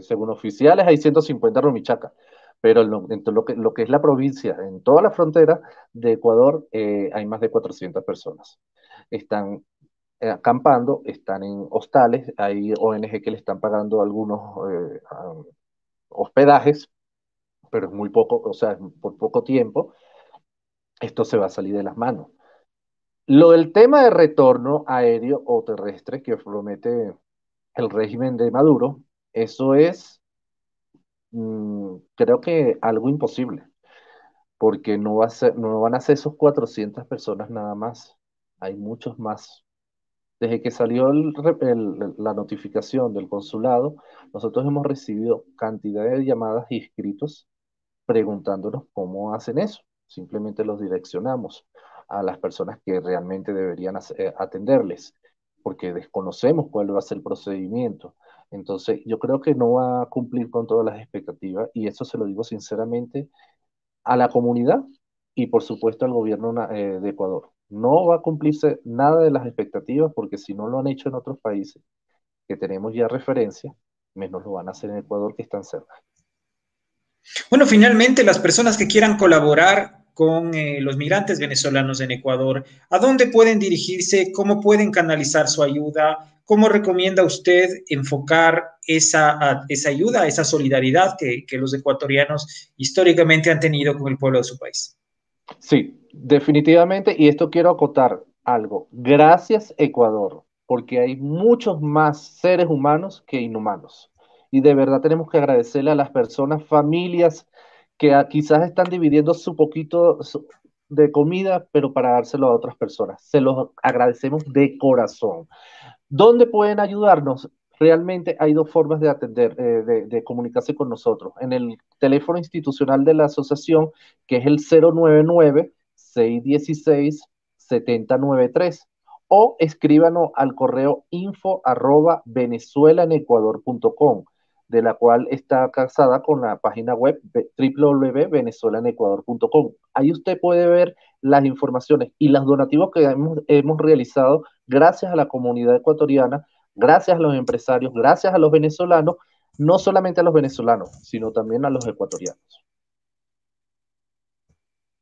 E: según oficiales hay 150 Rumichaca, pero en lo que es la provincia, en toda la frontera de Ecuador, hay más de 400 personas. Están acampando, están en hostales, hay ONG que le están pagando algunos hospedajes, pero es muy poco, o sea, por poco tiempo, esto se va a salir de las manos. Lo del tema de retorno aéreo o terrestre que promete el régimen de Maduro, eso es, creo que algo imposible, porque no van a ser esos 400 personas nada más, hay muchos más. Desde que salió la notificación del consulado, nosotros hemos recibido cantidad de llamadas y escritos preguntándonos cómo hacen eso. Simplemente los direccionamos a las personas que realmente deberían atenderles, porque desconocemos cuál va a ser el procedimiento. Entonces, yo creo que no va a cumplir con todas las expectativas, y eso se lo digo sinceramente a la comunidad y por supuesto al gobierno de Ecuador. No va a cumplirse nada de las expectativas, porque si no lo han hecho en otros países que tenemos ya referencia, menos lo van a hacer en Ecuador, que están cerca.
A: Bueno, finalmente las personas que quieran colaborar con los migrantes venezolanos en Ecuador, ¿a dónde pueden dirigirse? ¿Cómo pueden canalizar su ayuda? ¿Cómo recomienda usted enfocar esa ayuda, esa solidaridad que los ecuatorianos históricamente han tenido con el pueblo de su país?
E: Sí, definitivamente, y esto quiero acotar algo. Gracias, Ecuador, porque hay muchos más seres humanos que inhumanos. Y de verdad tenemos que agradecerle a las personas, familias, que quizás están dividiendo su poquito de comida, pero para dárselo a otras personas. Se los agradecemos de corazón. ¿Dónde pueden ayudarnos? Realmente hay dos formas de atender, de comunicarse con nosotros. En el teléfono institucional de la asociación, que es el 099-616-7093, o escríbanos al correo info@venezuelanecuador.com, de la cual está casada con la página web www.venezuelanecuador.com. Ahí usted puede ver las informaciones y los donativos que hemos realizado gracias a la comunidad ecuatoriana, gracias a los empresarios, gracias a los venezolanos, no solamente a los venezolanos, sino también a los ecuatorianos.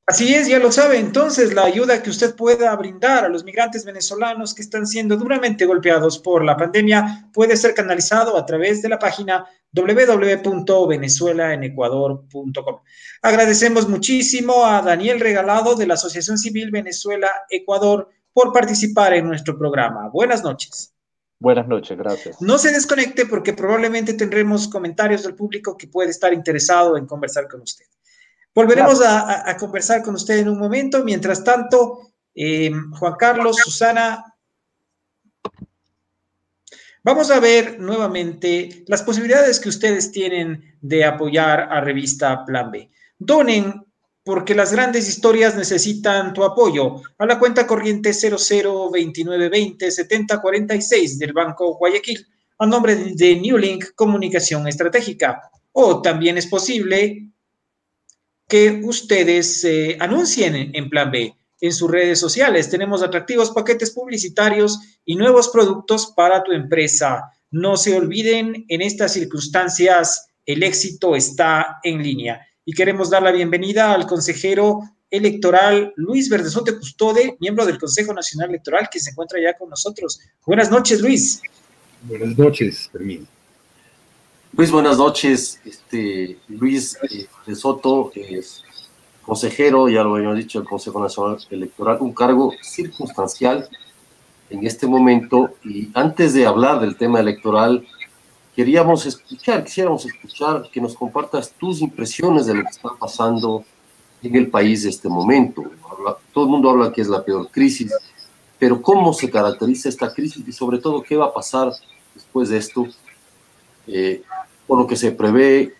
A: Así es, ya lo sabe. Entonces, la ayuda que usted pueda brindar a los migrantes venezolanos que están siendo duramente golpeados por la pandemia puede ser canalizado a través de la página www.venezuelaenecuador.com. Agradecemos muchísimo a Daniel Regalado de la Asociación Civil Venezuela-Ecuador por participar en nuestro programa. Buenas noches.
E: Buenas noches, gracias.
A: No se desconecte porque probablemente tendremos comentarios del público que puede estar interesado en conversar con usted. Volveremos a conversar con usted en un momento. Mientras tanto, Juan Carlos, Susana, vamos a ver nuevamente las posibilidades que ustedes tienen de apoyar a Revista Plan B. Donen, porque las grandes historias necesitan tu apoyo, a la cuenta corriente 0029207046 del Banco Guayaquil, a nombre de New Link Comunicación Estratégica. O también es posible que ustedes anuncien en Plan B en sus redes sociales. Tenemos atractivos paquetes publicitarios y nuevos productos para tu empresa. No se olviden, en estas circunstancias, el éxito está en línea. Y queremos dar la bienvenida al consejero electoral Luis Verdesote Custode, miembro del Consejo Nacional Electoral, que se encuentra ya con nosotros. Buenas noches, Luis.
D: Buenas noches, Fermín.
B: Luis, buenas noches. Luis de Soto es consejero, ya lo habíamos dicho, del Consejo Nacional Electoral, un cargo circunstancial en este momento. Y antes de hablar del tema electoral, quisiéramos escuchar que nos compartas tus impresiones de lo que está pasando en el país de este momento. Todo el mundo habla que es la peor crisis, pero ¿cómo se caracteriza esta crisis y sobre todo qué va a pasar después de esto? Por lo que se prevé,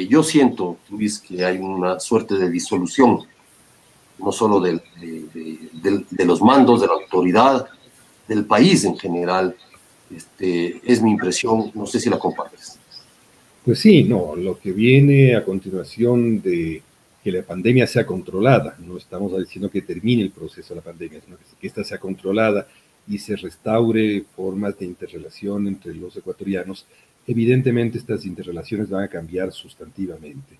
B: yo siento, Luis, que hay una suerte de disolución, no solo de los mandos, de la autoridad, del país en general. Es mi impresión, no sé si la compartes.
D: Pues sí, no, lo que viene a continuación de que la pandemia sea controlada. No estamos diciendo que termine el proceso de la pandemia, sino que esta sea controlada y se restaure formas de interrelación entre los ecuatorianos. Evidentemente estas interrelaciones van a cambiar sustantivamente.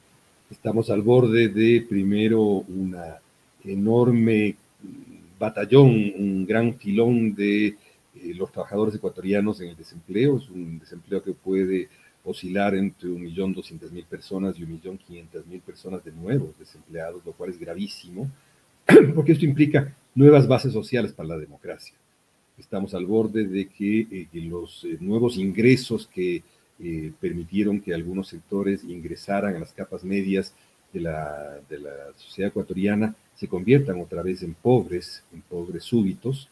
D: Estamos al borde de, primero, una enorme batallón, un gran filón de los trabajadores ecuatorianos en el desempleo. Es un desempleo que puede oscilar entre 1.200.000 personas y 1.500.000 personas de nuevos desempleados, lo cual es gravísimo, porque esto implica nuevas bases sociales para la democracia. Estamos al borde de que los nuevos ingresos que permitieron que algunos sectores ingresaran a las capas medias de la sociedad ecuatoriana se conviertan otra vez en pobres súbitos,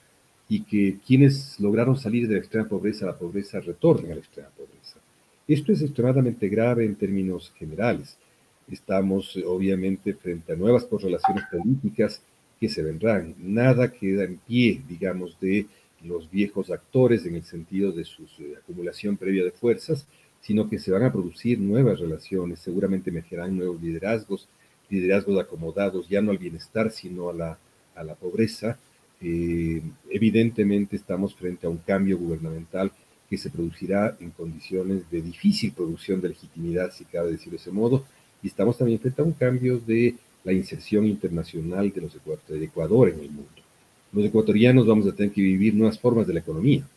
D: y que quienes lograron salir de la extrema pobreza a la pobreza retornen a la extrema pobreza. Esto es extremadamente grave en términos generales. Estamos obviamente frente a nuevas correlaciones políticas que se vendrán. Nada queda en pie, digamos, de los viejos actores en el sentido de su acumulación previa de fuerzas, sino que se van a producir nuevas relaciones, seguramente emergerán nuevos liderazgos acomodados ya no al bienestar, sino a la pobreza. Evidentemente estamos frente a un cambio gubernamental que se producirá en condiciones de difícil producción de legitimidad, si cabe decirlo de ese modo, y estamos también frente a un cambio de la inserción internacional de Ecuador en el mundo. Los ecuatorianos vamos a tener que vivir nuevas formas de la economía,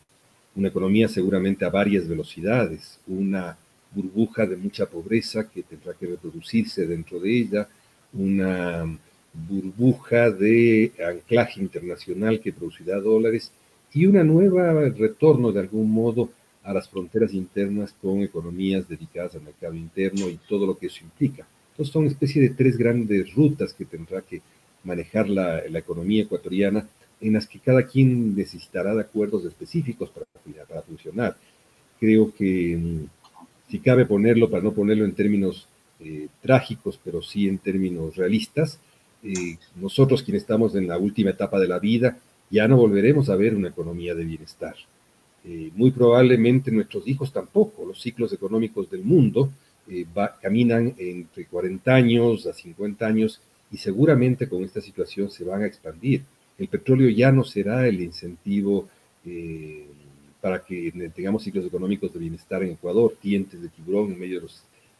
D: una economía seguramente a varias velocidades, una burbuja de mucha pobreza que tendrá que reproducirse dentro de ella, una burbuja de anclaje internacional que producirá dólares y una nueva retorno de algún modo a las fronteras internas con economías dedicadas al mercado interno y todo lo que eso implica. Entonces son una especie de tres grandes rutas que tendrá que manejar la economía ecuatoriana, en las que cada quien necesitará de acuerdos específicos para funcionar. Creo que si cabe ponerlo, para no ponerlo en términos trágicos, pero sí en términos realistas, nosotros quienes estamos en la última etapa de la vida, ya no volveremos a ver una economía de bienestar. Muy probablemente nuestros hijos tampoco. Los ciclos económicos del mundo caminan entre 40 años a 50 años y seguramente con esta situación se van a expandir. El petróleo ya no será el incentivo para que tengamos ciclos económicos de bienestar en Ecuador, dientes de tiburón en medio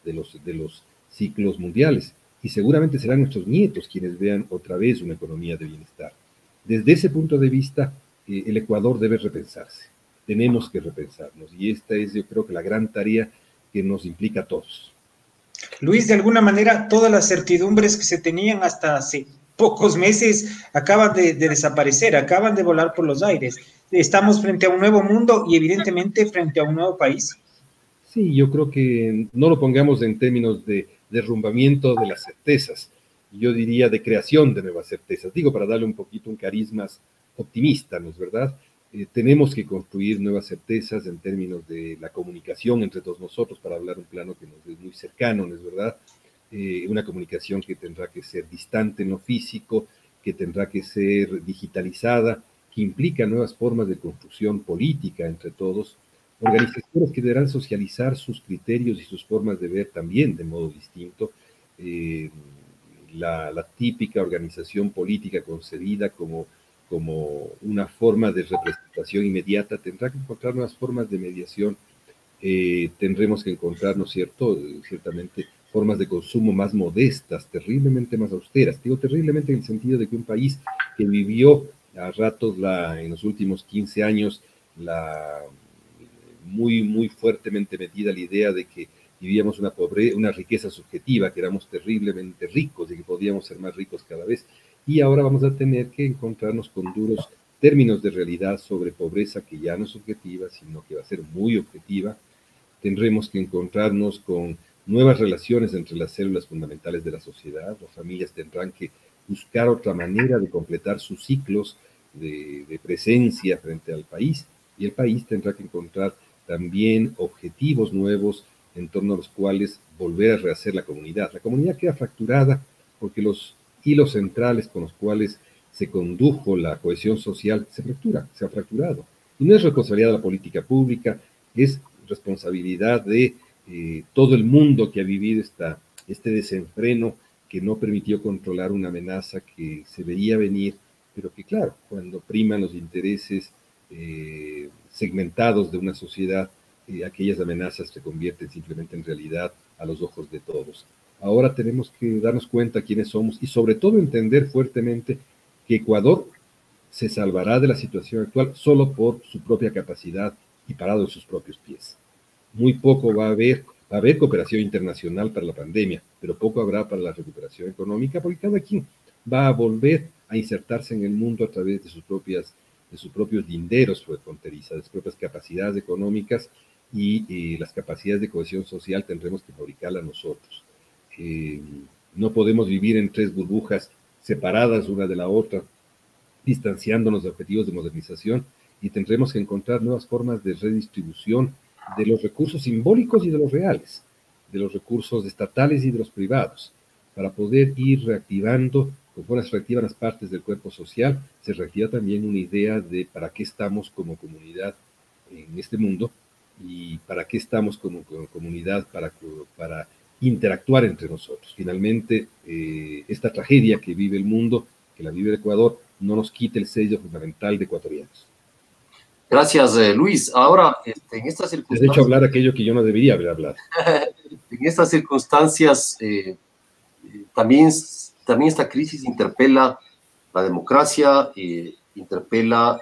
D: de los ciclos mundiales. Y seguramente serán nuestros nietos quienes vean otra vez una economía de bienestar. Desde ese punto de vista, el Ecuador debe repensarse. Tenemos que repensarnos. Y esta es, yo creo, que la gran tarea que nos implica a todos.
A: Luis, de alguna manera, todas las certidumbres que se tenían hasta hace pocos meses acaban de desaparecer, acaban de volar por los aires. Estamos frente a un nuevo mundo y evidentemente frente a un nuevo país.
D: Sí, yo creo que no lo pongamos en términos de derrumbamiento de las certezas, yo diría de creación de nuevas certezas. Digo, para darle un poquito un carisma optimista, ¿no es verdad? Tenemos que construir nuevas certezas en términos de la comunicación entre todos nosotros, para hablar un plano que nos es muy cercano, ¿no es verdad? Una comunicación que tendrá que ser distante en lo físico, que tendrá que ser digitalizada, que implica nuevas formas de construcción política entre todos, organizaciones que deberán socializar sus criterios y sus formas de ver también de modo distinto. La típica organización política concebida como una forma de representación inmediata tendrá que encontrar nuevas formas de mediación. Tendremos que encontrar, ¿no es cierto?, ciertamente formas de consumo más modestas, terriblemente más austeras. Digo terriblemente en el sentido de que un país que vivió a ratos en los últimos 15 años muy fuertemente metida la idea de que vivíamos una riqueza subjetiva, que éramos terriblemente ricos y que podíamos ser más ricos cada vez. Y ahora vamos a tener que encontrarnos con duros términos de realidad sobre pobreza que ya no es subjetiva, sino que va a ser muy objetiva. Tendremos que encontrarnos con nuevas relaciones entre las células fundamentales de la sociedad. Las familias tendrán que buscar otra manera de completar sus ciclos de presencia frente al país, y el país tendrá que encontrar también objetivos nuevos en torno a los cuales volver a rehacer la comunidad. La comunidad queda fracturada porque los hilos centrales con los cuales se condujo la cohesión social se ha fracturado. Y no es responsabilidad de la política pública, es responsabilidad de todo el mundo que ha vivido este desenfreno que no permitió controlar una amenaza que se veía venir, pero que claro, cuando priman los intereses segmentados de una sociedad, aquellas amenazas se convierten simplemente en realidad a los ojos de todos. Ahora tenemos que darnos cuenta quiénes somos y sobre todo entender fuertemente que Ecuador se salvará de la situación actual solo por su propia capacidad y parado en sus propios pies. Muy poco va a haber cooperación internacional para la pandemia, pero poco habrá para la recuperación económica, porque cada quien va a volver a insertarse en el mundo a través de sus propios linderos fronterizos, de sus propias capacidades económicas y las capacidades de cohesión social tendremos que fabricarlas nosotros. No podemos vivir en tres burbujas separadas una de la otra, distanciándonos de objetivos de modernización, y tendremos que encontrar nuevas formas de redistribución de los recursos simbólicos y de los reales, de los recursos estatales y de los privados, para poder ir reactivando, conforme se reactivan las partes del cuerpo social, se reactiva también una idea de para qué estamos como comunidad en este mundo y para qué estamos como comunidad para interactuar entre nosotros. Finalmente, esta tragedia que vive el mundo, que la vive el Ecuador, no nos quite el sello fundamental de ecuatorianos.
B: Gracias, Luis. Ahora, en estas circunstancias...
D: De hecho, hablar aquello que yo no debería haber hablado.
B: En estas circunstancias, también esta crisis interpela la democracia, interpela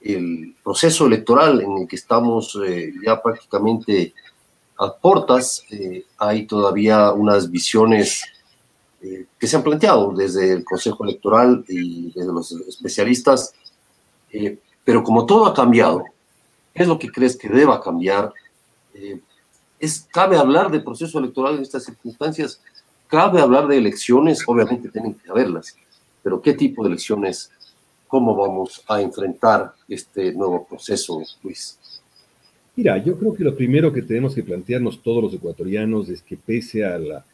B: el proceso electoral en el que estamos ya prácticamente a portas. Hay todavía unas visiones que se han planteado desde el Consejo Electoral y desde los especialistas, pero como todo ha cambiado, ¿qué es lo que crees que deba cambiar? ¿Cabe hablar de proceso electoral en estas circunstancias? ¿Cabe hablar de elecciones? Obviamente tienen que haberlas, pero ¿qué tipo de elecciones? ¿Cómo vamos a enfrentar este nuevo proceso, Luis?
D: Mira, yo creo que lo primero que tenemos que plantearnos todos los ecuatorianos es que pese a la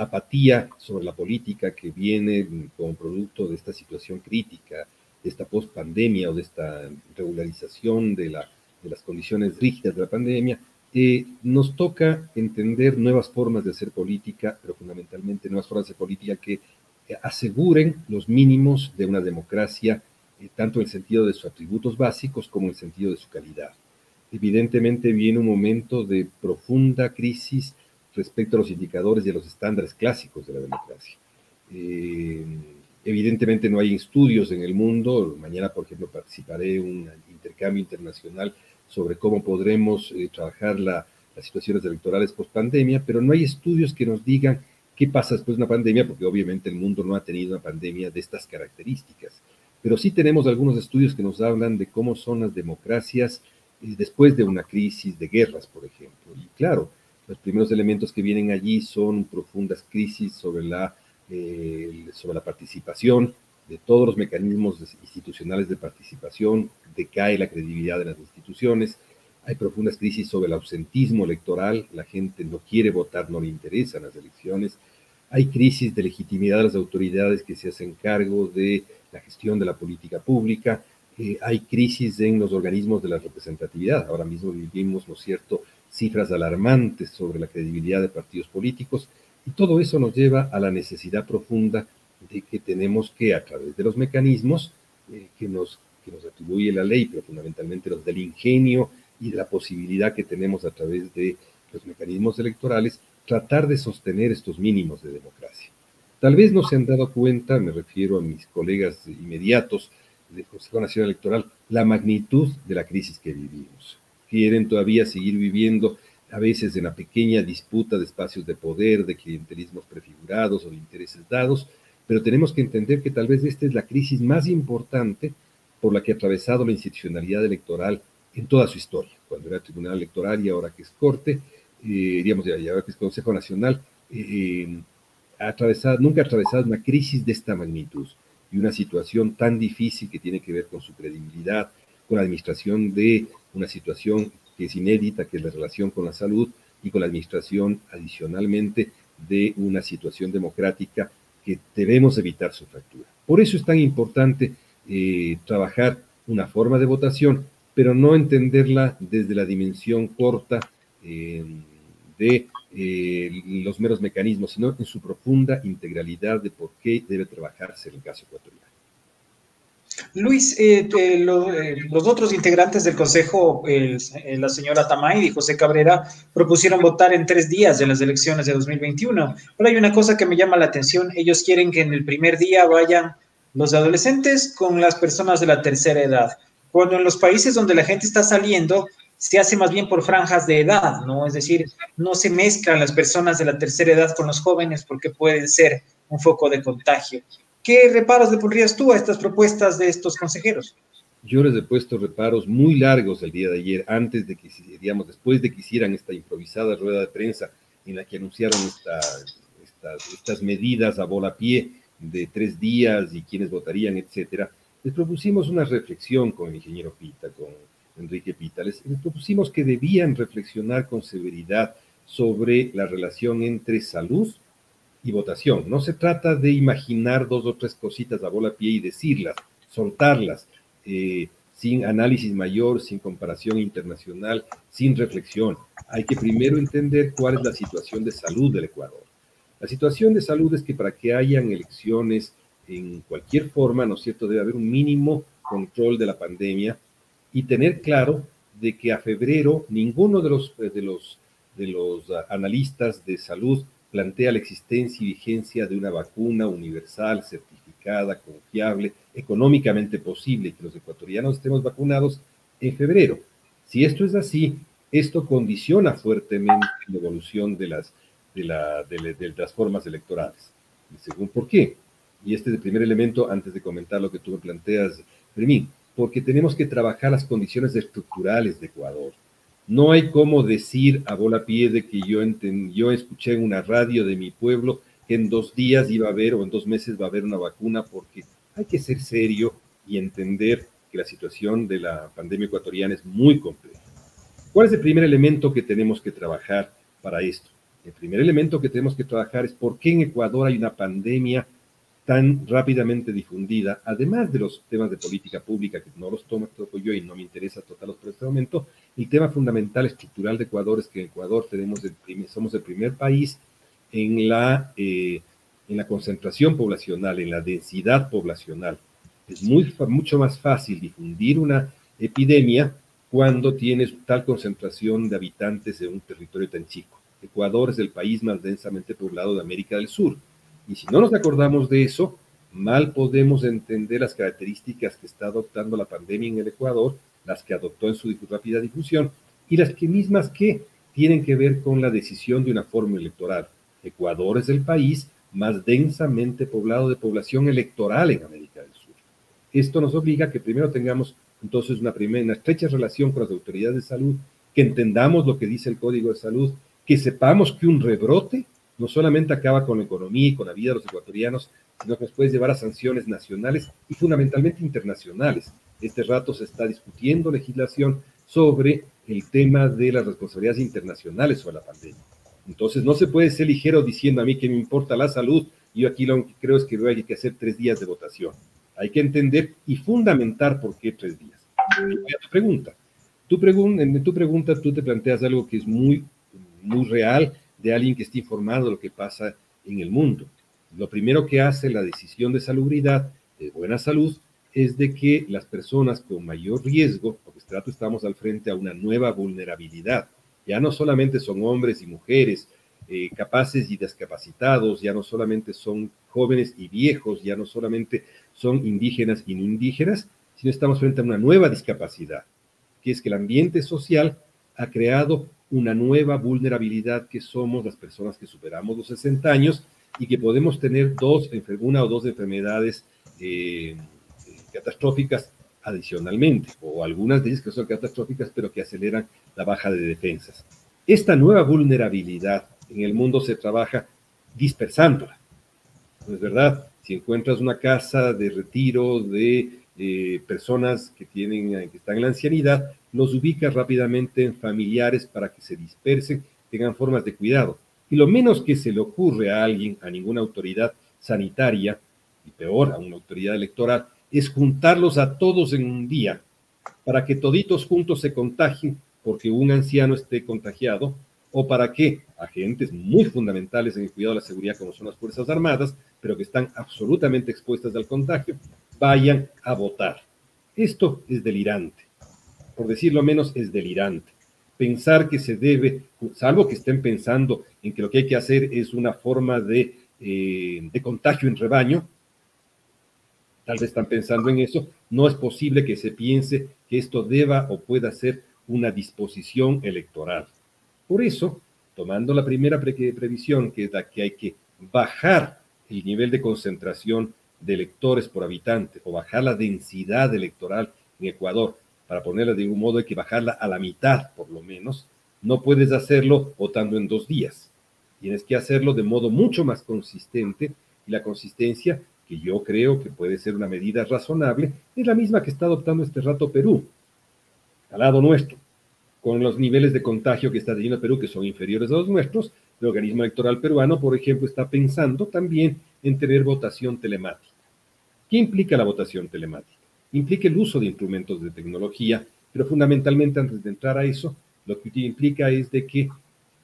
D: apatía sobre la política que viene como producto de esta situación crítica, de esta post-pandemia o de esta regularización de las condiciones rígidas de la pandemia, nos toca entender nuevas formas de hacer política, pero fundamentalmente nuevas formas de política que aseguren los mínimos de una democracia, tanto en el sentido de sus atributos básicos como en el sentido de su calidad. Evidentemente viene un momento de profunda crisis respecto a los indicadores y a los estándares clásicos de la democracia. Evidentemente no hay estudios en el mundo. Mañana, por ejemplo, participaré en un intercambio internacional sobre cómo podremos trabajar las situaciones electorales post-pandemia, pero no hay estudios que nos digan qué pasa después de una pandemia, porque obviamente el mundo no ha tenido una pandemia de estas características. Pero sí tenemos algunos estudios que nos hablan de cómo son las democracias después de una crisis de guerras, por ejemplo. Y claro, los primeros elementos que vienen allí son profundas crisis sobre la participación de todos los mecanismos institucionales de participación, decae la credibilidad de las instituciones, hay profundas crisis sobre el ausentismo electoral, la gente no quiere votar, no le interesan las elecciones, hay crisis de legitimidad de las autoridades que se hacen cargo de la gestión de la política pública, hay crisis en los organismos de la representatividad. Ahora mismo vivimos, ¿no es cierto?, cifras alarmantes sobre la credibilidad de partidos políticos, y todo eso nos lleva a la necesidad profunda de que tenemos que, a través de los mecanismos que nos atribuye la ley, pero fundamentalmente los del ingenio y de la posibilidad que tenemos a través de los mecanismos electorales, tratar de sostener estos mínimos de democracia. Tal vez no se han dado cuenta, me refiero a mis colegas inmediatos del Consejo Nacional Electoral, la magnitud de la crisis que vivimos. Quieren todavía seguir viviendo a veces en la pequeña disputa de espacios de poder, de clientelismos prefigurados o de intereses dados, pero tenemos que entender que tal vez esta es la crisis más importante por la que ha atravesado la institucionalidad electoral en toda su historia. Cuando era Tribunal Electoral y ahora que es Corte, digamos, y ahora que es Consejo Nacional, nunca ha atravesado una crisis de esta magnitud y una situación tan difícil que tiene que ver con su credibilidad, con la administración de una situación que es inédita, que es la relación con la salud, y con la administración adicionalmente de una situación democrática que debemos evitar su fractura. Por eso es tan importante trabajar una forma de votación, pero no entenderla desde la dimensión corta de los meros mecanismos, sino en su profunda integralidad de por qué debe trabajarse en el caso ecuatoriano.
A: Luis, los otros integrantes del Consejo, la señora Tamay y José Cabrera, propusieron votar en 3 días de las elecciones de 2021. Pero hay una cosa que me llama la atención. Ellos quieren que en el primer día vayan los adolescentes con las personas de la tercera edad. Cuando en los países donde la gente está saliendo, se hace más bien por franjas de edad, ¿no? Es decir, no se mezclan las personas de la tercera edad con los jóvenes porque pueden ser un foco de contagio. ¿Qué reparos le pondrías tú a estas propuestas de estos consejeros?
D: Yo les he puesto reparos muy largos el día de ayer, antes de que, digamos, después de que hicieran esta improvisada rueda de prensa en la que anunciaron estas medidas a volapié de 3 días y quiénes votarían, etcétera. Les propusimos una reflexión con el ingeniero Pita, con Enrique Pita. Les propusimos que debían reflexionar con severidad sobre la relación entre salud y votación. No se trata de imaginar 2 o 3 cositas a volapié y decirlas, soltarlas, sin análisis mayor, sin comparación internacional, sin reflexión. Hay que primero entender cuál es la situación de salud del Ecuador. La situación de salud es que para que hayan elecciones en cualquier forma, ¿no es cierto?, debe haber un mínimo control de la pandemia y tener claro de que a febrero ninguno de los analistas de salud plantea la existencia y vigencia de una vacuna universal, certificada, confiable, económicamente posible, que los ecuatorianos estemos vacunados en febrero. Si esto es así, esto condiciona fuertemente la evolución de las formas electorales. Y según por qué. Y este es el primer elemento antes de comentar lo que tú me planteas, Fermín, porque tenemos que trabajar las condiciones estructurales de Ecuador. No hay cómo decir a volapié de que yo escuché en una radio de mi pueblo que en 2 días iba a haber o en 2 meses va a haber una vacuna, porque hay que ser serio y entender que la situación de la pandemia ecuatoriana es muy compleja. ¿Cuál es el primer elemento que tenemos que trabajar para esto? El primer elemento que tenemos que trabajar es por qué en Ecuador hay una pandemia tan rápidamente difundida, además de los temas de política pública, que no los toco yo y no me interesa tocarlos por este momento. El tema fundamental estructural de Ecuador es que en Ecuador somos el primer país en la concentración poblacional, en la densidad poblacional. Es mucho más fácil difundir una epidemia cuando tienes tal concentración de habitantes en un territorio tan chico. Ecuador es el país más densamente poblado de América del Sur. Y si no nos acordamos de eso, mal podemos entender las características que está adoptando la pandemia en el Ecuador, las que adoptó en su rápida difusión, y las mismas que tienen que ver con la decisión de una fórmula electoral. Ecuador es el país más densamente poblado de población electoral en América del Sur. Esto nos obliga a que primero tengamos entonces una estrecha relación con las autoridades de salud, que entendamos lo que dice el Código de Salud, que sepamos que un rebrote no solamente acaba con la economía y con la vida de los ecuatorianos, sino que nos puede llevar a sanciones nacionales y fundamentalmente internacionales. Este rato se está discutiendo legislación sobre el tema de las responsabilidades internacionales sobre la pandemia. Entonces no se puede ser ligero diciendo a mí que me importa la salud, yo aquí lo que creo es que hay que hacer 3 días de votación. Hay que entender y fundamentar por qué 3 días. Y voy a tu pregunta. En tu pregunta tú te planteas algo que es muy, muy real, de alguien que esté informado de lo que pasa en el mundo. Lo primero que hace la decisión de salubridad, de buena salud, es de que las personas con mayor riesgo, porque estamos al frente a una nueva vulnerabilidad, ya no solamente son hombres y mujeres capaces y discapacitados, ya no solamente son jóvenes y viejos, ya no solamente son indígenas y no indígenas, sino estamos frente a una nueva discapacidad, que es que el ambiente social ha creado una nueva vulnerabilidad que somos las personas que superamos los 60 años y que podemos tener 1 o 2 enfermedades catastróficas adicionalmente, o algunas de ellas que son catastróficas, pero que aceleran la baja de defensas. Esta nueva vulnerabilidad en el mundo se trabaja dispersándola. ¿No es verdad? Si encuentras una casa de retiro de personas que están en la ancianidad, los ubicas rápidamente en familiares para que se dispersen, tengan formas de cuidado. Y lo menos que se le ocurre a alguien, a ninguna autoridad sanitaria, y peor, a una autoridad electoral, es juntarlos a todos en un día para que toditos juntos se contagien porque un anciano esté contagiado o para que agentes muy fundamentales en el cuidado de la seguridad, como son las Fuerzas Armadas, pero que están absolutamente expuestas al contagio, vayan a votar. Esto es delirante, por decirlo menos es delirante. Pensar que se debe, salvo que estén pensando en que lo que hay que hacer es una forma de contagio en rebaño, tal vez están pensando en eso, no es posible que se piense que esto deba o pueda ser una disposición electoral. Por eso, tomando la primera previsión, que es la que hay que bajar el nivel de concentración de electores por habitante o bajar la densidad electoral en Ecuador, para ponerla de un modo hay que bajarla a la mitad por lo menos, no puedes hacerlo votando en 2 días. Tienes que hacerlo de modo mucho más consistente, y la consistencia, que yo creo que puede ser una medida razonable, es la misma que está adoptando este rato Perú, al lado nuestro, con los niveles de contagio que está teniendo Perú, que son inferiores a los nuestros. El organismo electoral peruano, por ejemplo, está pensando también en tener votación telemática. ¿Qué implica la votación telemática? Implica el uso de instrumentos de tecnología, pero fundamentalmente, antes de entrar a eso, lo que implica es de que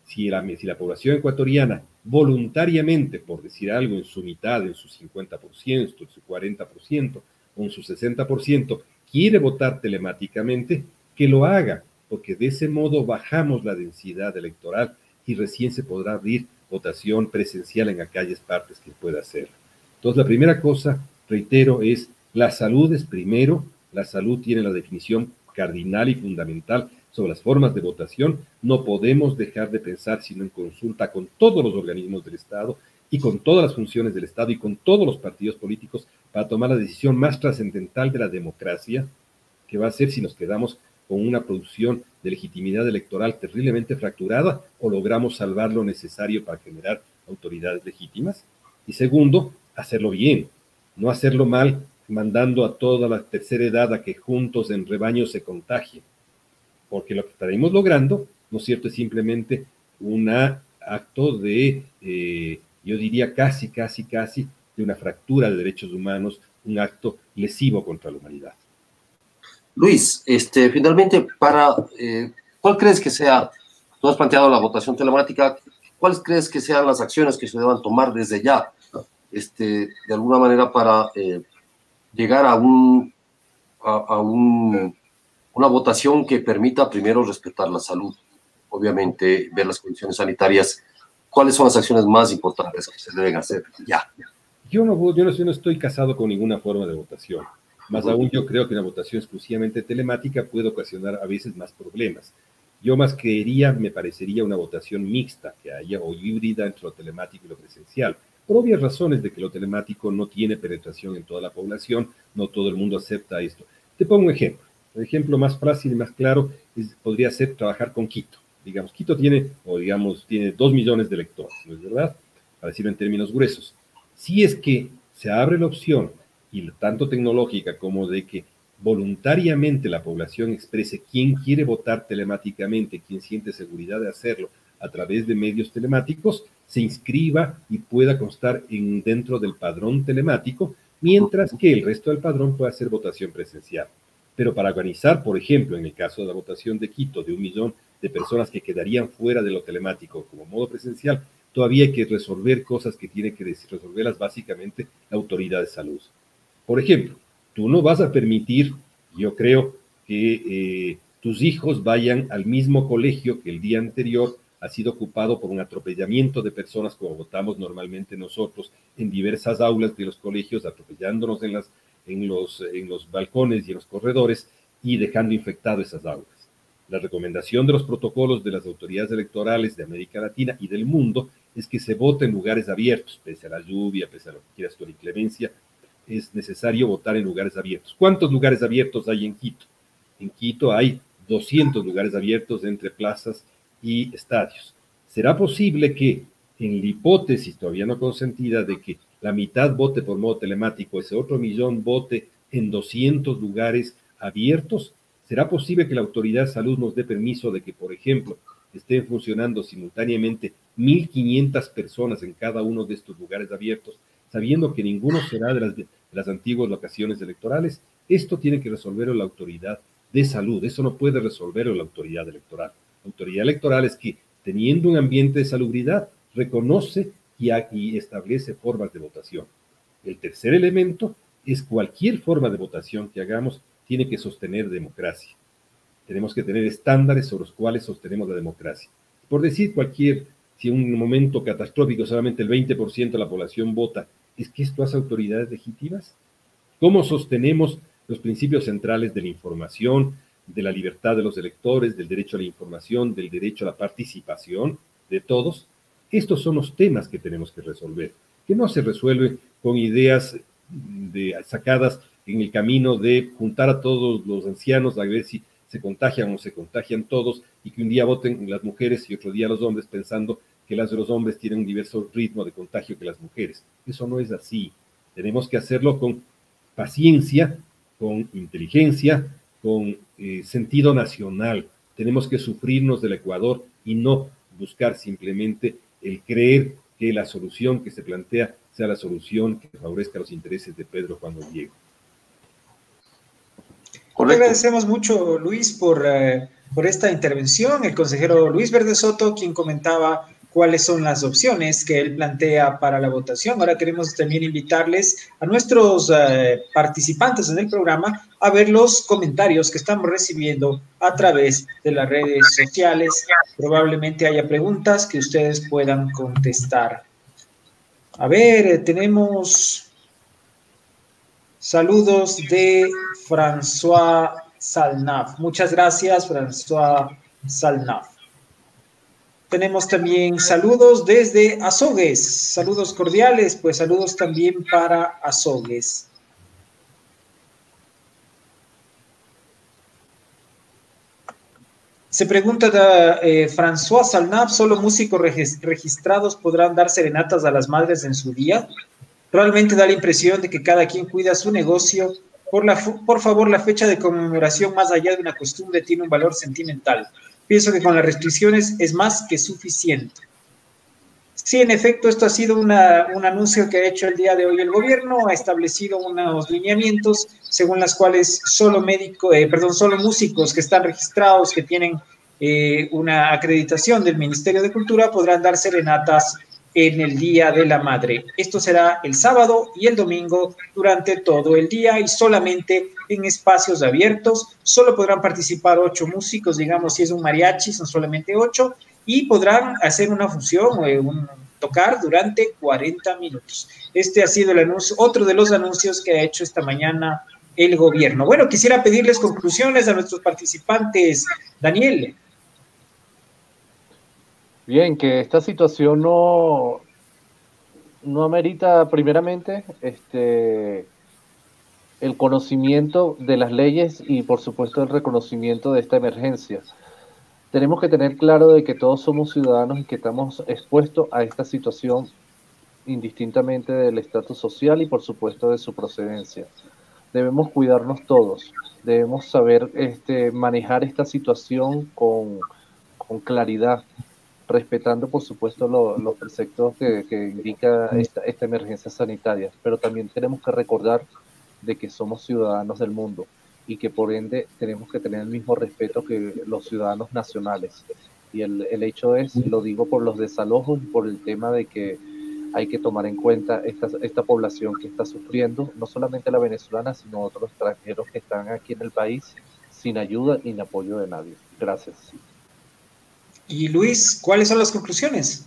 D: si la población ecuatoriana voluntariamente, por decir algo, en su mitad, en su 50%, en su 40% o en su 60%, quiere votar telemáticamente, que lo haga, porque de ese modo bajamos la densidad electoral y recién se podrá abrir votación presencial en aquellas partes que pueda hacer. Entonces, la primera cosa, reitero, es la salud es primero. La salud tiene la definición cardinal y fundamental sobre las formas de votación. No podemos dejar de pensar sino en consulta con todos los organismos del Estado y con todas las funciones del Estado y con todos los partidos políticos para tomar la decisión más trascendental de la democracia, que va a ser si nos quedamos con una producción de legitimidad electoral terriblemente fracturada o logramos salvar lo necesario para generar autoridades legítimas. Y segundo, hacerlo bien, no hacerlo mal, mandando a toda la tercera edad a que juntos en rebaño se contagien. Porque lo que estaremos logrando, ¿no es cierto?, es simplemente un acto de, yo diría casi de una fractura de derechos humanos, un acto lesivo contra la humanidad.
B: Luis, finalmente, ¿cuál crees que sea, tú has planteado la votación telemática, cuáles crees que sean las acciones que se deban tomar desde ya, de alguna manera para llegar a una votación que permita primero respetar la salud, obviamente ver las condiciones sanitarias? ¿Cuáles son las acciones más importantes que se deben hacer ya?
D: Yo no estoy casado con ninguna forma de votación. Más aún, yo creo que una votación exclusivamente telemática puede ocasionar a veces más problemas. Yo más me parecería una votación mixta que haya, o híbrida entre lo telemático y lo presencial, por obvias razones de que lo telemático no tiene penetración en toda la población, no todo el mundo acepta esto. Te pongo un ejemplo. El ejemplo más fácil y más claro podría ser trabajar con Quito. Digamos, Quito tiene 2 millones de electores, ¿no es verdad? Para decirlo en términos gruesos. Si es que se abre la opción, y tanto tecnológica como de que voluntariamente la población exprese quién quiere votar telemáticamente, quién siente seguridad de hacerlo a través de medios telemáticos, se inscriba y pueda constar dentro del padrón telemático, mientras que el resto del padrón pueda hacer votación presencial. Pero para organizar, por ejemplo, en el caso de la votación de Quito, de 1 millón de personas que quedarían fuera de lo telemático como modo presencial, todavía hay que resolver cosas que tiene que resolverlas básicamente la autoridad de salud. Por ejemplo, tú no vas a permitir, yo creo, que tus hijos vayan al mismo colegio que el día anterior ha sido ocupado por un atropellamiento de personas, como votamos normalmente nosotros, en diversas aulas de los colegios, atropellándonos en los balcones y en los corredores y dejando infectado esas aulas. La recomendación de los protocolos de las autoridades electorales de América Latina y del mundo es que se vote en lugares abiertos, pese a la lluvia, pese a lo que quieras con inclemencia. Es necesario votar en lugares abiertos. ¿Cuántos lugares abiertos hay en Quito? En Quito hay 200 lugares abiertos entre plazas y estadios. ¿Será posible que, en la hipótesis todavía no consentida de que la mitad vote por modo telemático, ese otro millón vote en 200 lugares abiertos? ¿Será posible que la autoridad de salud nos dé permiso de que, por ejemplo, estén funcionando simultáneamente 1.500 personas en cada uno de estos lugares abiertos, sabiendo que ninguno será de las antiguas locaciones electorales? Esto tiene que resolverlo la autoridad de salud, eso no puede resolverlo la autoridad electoral. La autoridad electoral es que teniendo un ambiente de salubridad, reconoce y establece formas de votación. El tercer elemento es cualquier forma de votación que hagamos tiene que sostener democracia. Tenemos que tener estándares sobre los cuales sostenemos la democracia. Por decir si en un momento catastrófico solamente el 20% de la población vota, ¿es que esto hace autoridades legítimas? ¿Cómo sostenemos los principios centrales de la información, de la libertad de los electores, del derecho a la información, del derecho a la participación de todos? Estos son los temas que tenemos que resolver, que no se resuelven con ideas sacadas en el camino de juntar a todos los ancianos a ver si se contagian o se contagian todos, y que un día voten las mujeres y otro día los hombres, pensando que las de los hombres tienen un diverso ritmo de contagio que las mujeres. Eso no es así. Tenemos que hacerlo con paciencia, con inteligencia, con sentido nacional. Tenemos que sufrirnos del Ecuador y no buscar simplemente el creer que la solución que se plantea sea la solución que favorezca los intereses de Pedro Juan Diego.
A: Te agradecemos mucho, Luis, por esta intervención. El consejero Luis Verde Soto, quien comentaba cuáles son las opciones que él plantea para la votación. Ahora queremos también invitarles a nuestros participantes en el programa a ver los comentarios que estamos recibiendo a través de las redes sociales. Probablemente haya preguntas que ustedes puedan contestar. A ver, tenemos saludos de François Salnaf. Muchas gracias, François Salnaf. Tenemos también saludos desde Azogues. Saludos cordiales, pues saludos también para Azogues. Se pregunta François Salnaf, ¿solo músicos registrados podrán dar serenatas a las madres en su día? Realmente da la impresión de que cada quien cuida su negocio. Por favor, la fecha de conmemoración, más allá de una costumbre, tiene un valor sentimental. Pienso que con las restricciones es más que suficiente. Sí, en efecto, esto ha sido un anuncio que ha hecho el día de hoy el gobierno. Ha establecido unos lineamientos según las cuales solo músicos que están registrados, que tienen una acreditación del Ministerio de Cultura, podrán dar serenatas en el Día de la Madre. Esto será el sábado y el domingo durante todo el día y solamente en espacios abiertos. Solo podrán participar 8 músicos, digamos, si es un mariachi, son solamente 8, y podrán hacer una función o tocar durante 40 minutos. Este ha sido el anuncio, otro de los anuncios que ha hecho esta mañana el gobierno. Bueno, quisiera pedirles conclusiones a nuestros participantes. Daniel.
E: Bien, que esta situación no amerita primeramente el conocimiento de las leyes y por supuesto el reconocimiento de esta emergencia. Tenemos que tener claro de que todos somos ciudadanos y que estamos expuestos a esta situación indistintamente del estatus social y por supuesto de su procedencia. Debemos cuidarnos todos, debemos saber manejar esta situación con claridad, respetando por supuesto los preceptos que indica esta emergencia sanitaria, pero también tenemos que recordar de que somos ciudadanos del mundo y que por ende tenemos que tener el mismo respeto que los ciudadanos nacionales. Y el hecho es, lo digo por los desalojos y por el tema de que hay que tomar en cuenta esta población que está sufriendo, no solamente la venezolana, sino otros extranjeros que están aquí en el país sin ayuda y sin apoyo de nadie. Gracias.
A: Y Luis, ¿cuáles son las conclusiones?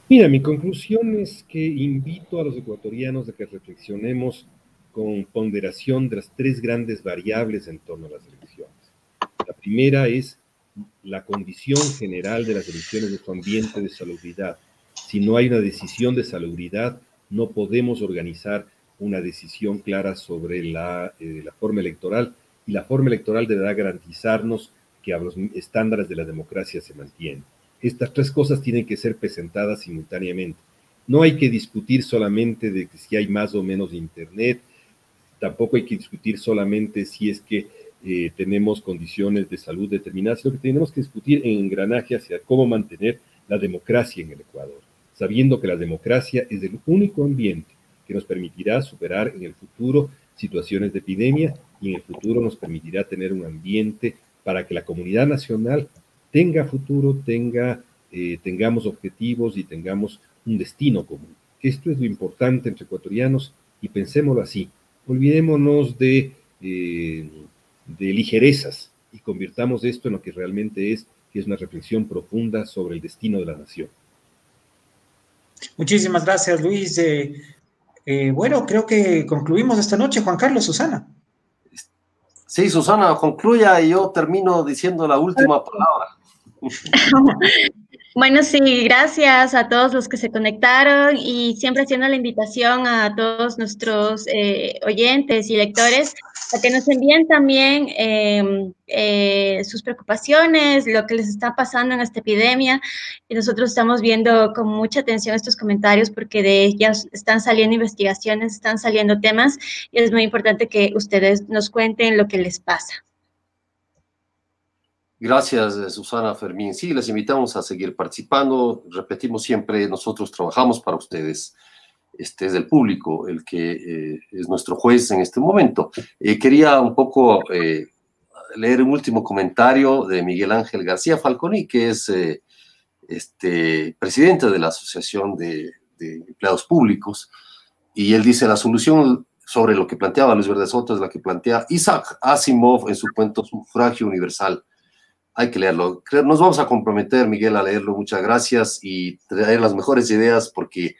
D: Mira, mi conclusión es que invito a los ecuatorianos a que reflexionemos con ponderación de las 3 grandes variables en torno a las elecciones. La primera es la condición general de las elecciones de su ambiente de salubridad. Si no hay una decisión de salubridad, no podemos organizar una decisión clara sobre la forma electoral, y la forma electoral deberá garantizarnos que a los estándares de la democracia se mantienen. Estas 3 cosas tienen que ser presentadas simultáneamente. No hay que discutir solamente de si hay más o menos internet, tampoco hay que discutir solamente si es que tenemos condiciones de salud determinadas, sino que tenemos que discutir en engranaje hacia cómo mantener la democracia en el Ecuador, sabiendo que la democracia es el único ambiente que nos permitirá superar en el futuro situaciones de epidemia y en el futuro nos permitirá tener un ambiente para que la comunidad nacional tenga futuro, tenga tengamos objetivos y tengamos un destino común. Esto es lo importante entre ecuatorianos y pensémoslo así. Olvidémonos de ligerezas y convirtamos esto en lo que realmente es, que es una reflexión profunda sobre el destino de la nación.
A: Muchísimas gracias, Luis. Bueno, creo que concluimos esta noche. Juan Carlos, Susana.
B: Sí, Susana, concluya y yo termino diciendo la última palabra.
C: Bueno, sí, gracias a todos los que se conectaron y siempre haciendo la invitación a todos nuestros oyentes y lectores a que nos envíen también sus preocupaciones, lo que les está pasando en esta epidemia. Y nosotros estamos viendo con mucha atención estos comentarios porque de ellas están saliendo investigaciones, están saliendo temas y es muy importante que ustedes nos cuenten lo que les pasa.
B: Gracias, Susana, Fermín. Sí, les invitamos a seguir participando. Repetimos siempre, nosotros trabajamos para ustedes. Este es el público el que es nuestro juez en este momento. Quería un poco leer un último comentario de Miguel Ángel García Falconi, que es presidente de la Asociación de Empleados Públicos, y él dice: la solución sobre lo que planteaba Luis Verde Soto es la que plantea Isaac Asimov en su cuento Sufragio Universal. Hay que leerlo. Nos vamos a comprometer, Miguel, a leerlo. Muchas gracias y traer las mejores ideas, porque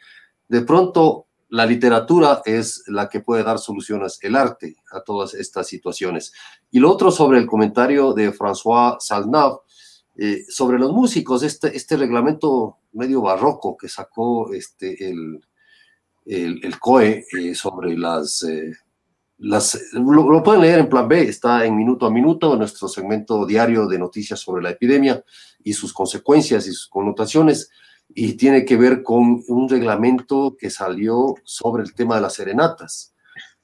B: de pronto la literatura es la que puede dar soluciones, el arte, a todas estas situaciones. Y lo otro sobre el comentario de François Salnave, sobre los músicos, este reglamento medio barroco que sacó el COE sobre lo pueden leer en Plan B, está en Minuto a Minuto, en nuestro segmento diario de noticias sobre la epidemia y sus consecuencias y sus connotaciones, y tiene que ver con un reglamento que salió sobre el tema de las serenatas.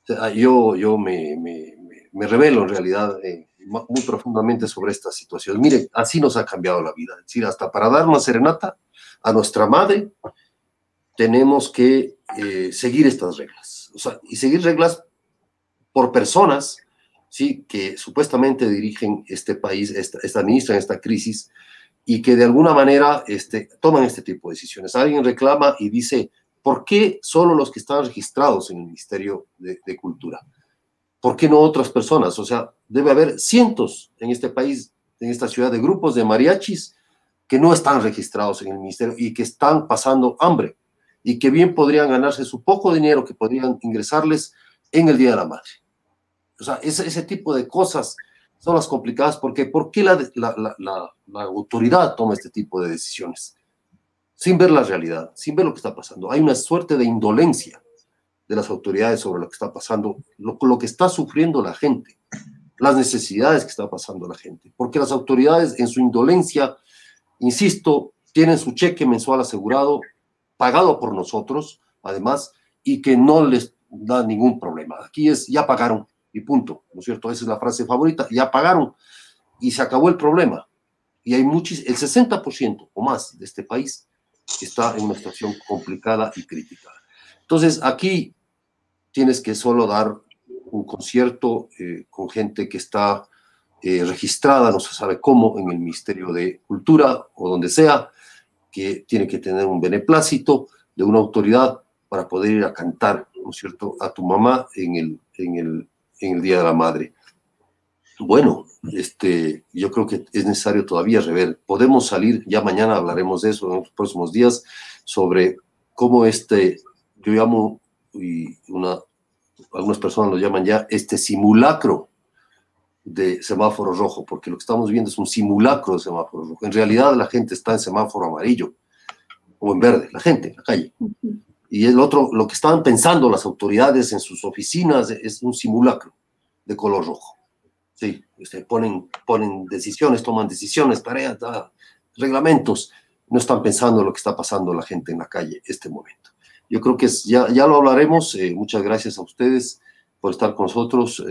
B: O sea, yo me revelo en realidad muy profundamente sobre esta situación. Mire, así nos ha cambiado la vida. Es decir, hasta para dar una serenata a nuestra madre tenemos que seguir estas reglas. O sea, y seguir reglas por personas, ¿sí?, que supuestamente dirigen este país, administran esta crisis, y que de alguna manera toman este tipo de decisiones. Alguien reclama y dice: ¿por qué solo los que están registrados en el Ministerio de Cultura? ¿Por qué no otras personas? O sea, debe haber cientos en este país, en esta ciudad, de grupos de mariachis que no están registrados en el ministerio y que están pasando hambre, y que bien podrían ganarse su poco dinero que podrían ingresarles en el Día de la Madre. O sea, ese tipo de cosas son las complicadas. ¿Por qué? ¿Por qué la autoridad toma este tipo de decisiones? Sin ver la realidad, sin ver lo que está pasando. Hay una suerte de indolencia de las autoridades sobre lo que está pasando, lo que está sufriendo la gente, las necesidades que está pasando la gente. Porque las autoridades, en su indolencia, insisto, tienen su cheque mensual asegurado, pagado por nosotros, además, y que no les da ningún problema. Aquí es: ya pagaron y punto, ¿no es cierto? Esa es la frase favorita: ya pagaron y se acabó el problema. Y hay el 60% o más de este país está en una situación complicada y crítica. Entonces, aquí tienes que solo dar un concierto con gente que está registrada, no se sabe cómo, en el Ministerio de Cultura o donde sea, que tiene que tener un beneplácito de una autoridad para poder ir a cantar, ¿no es cierto?, a tu mamá en el Día de la Madre. Bueno, yo creo que es necesario todavía rever. Podemos salir, ya mañana hablaremos de eso en los próximos días, sobre cómo yo llamo, y algunas personas lo llaman ya, simulacro de semáforo rojo, porque lo que estamos viendo es un simulacro de semáforo rojo. En realidad la gente está en semáforo amarillo o en verde, la gente en la calle. Y el otro, lo que estaban pensando las autoridades en sus oficinas, es un simulacro de color rojo. Sí, ponen decisiones, toman decisiones, tareas, reglamentos. No están pensando en lo que está pasando la gente en la calle en este momento. Yo creo que ya lo hablaremos. Muchas gracias a ustedes por estar con nosotros.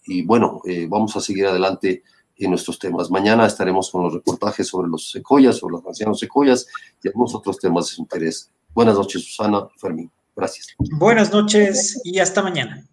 B: Y bueno, vamos a seguir adelante en nuestros temas. Mañana estaremos con los reportajes sobre los secoyas, sobre los ancianos secoyas y algunos otros temas de su interés. Buenas noches, Susana, Fermín. Gracias.
A: Buenas noches y hasta mañana.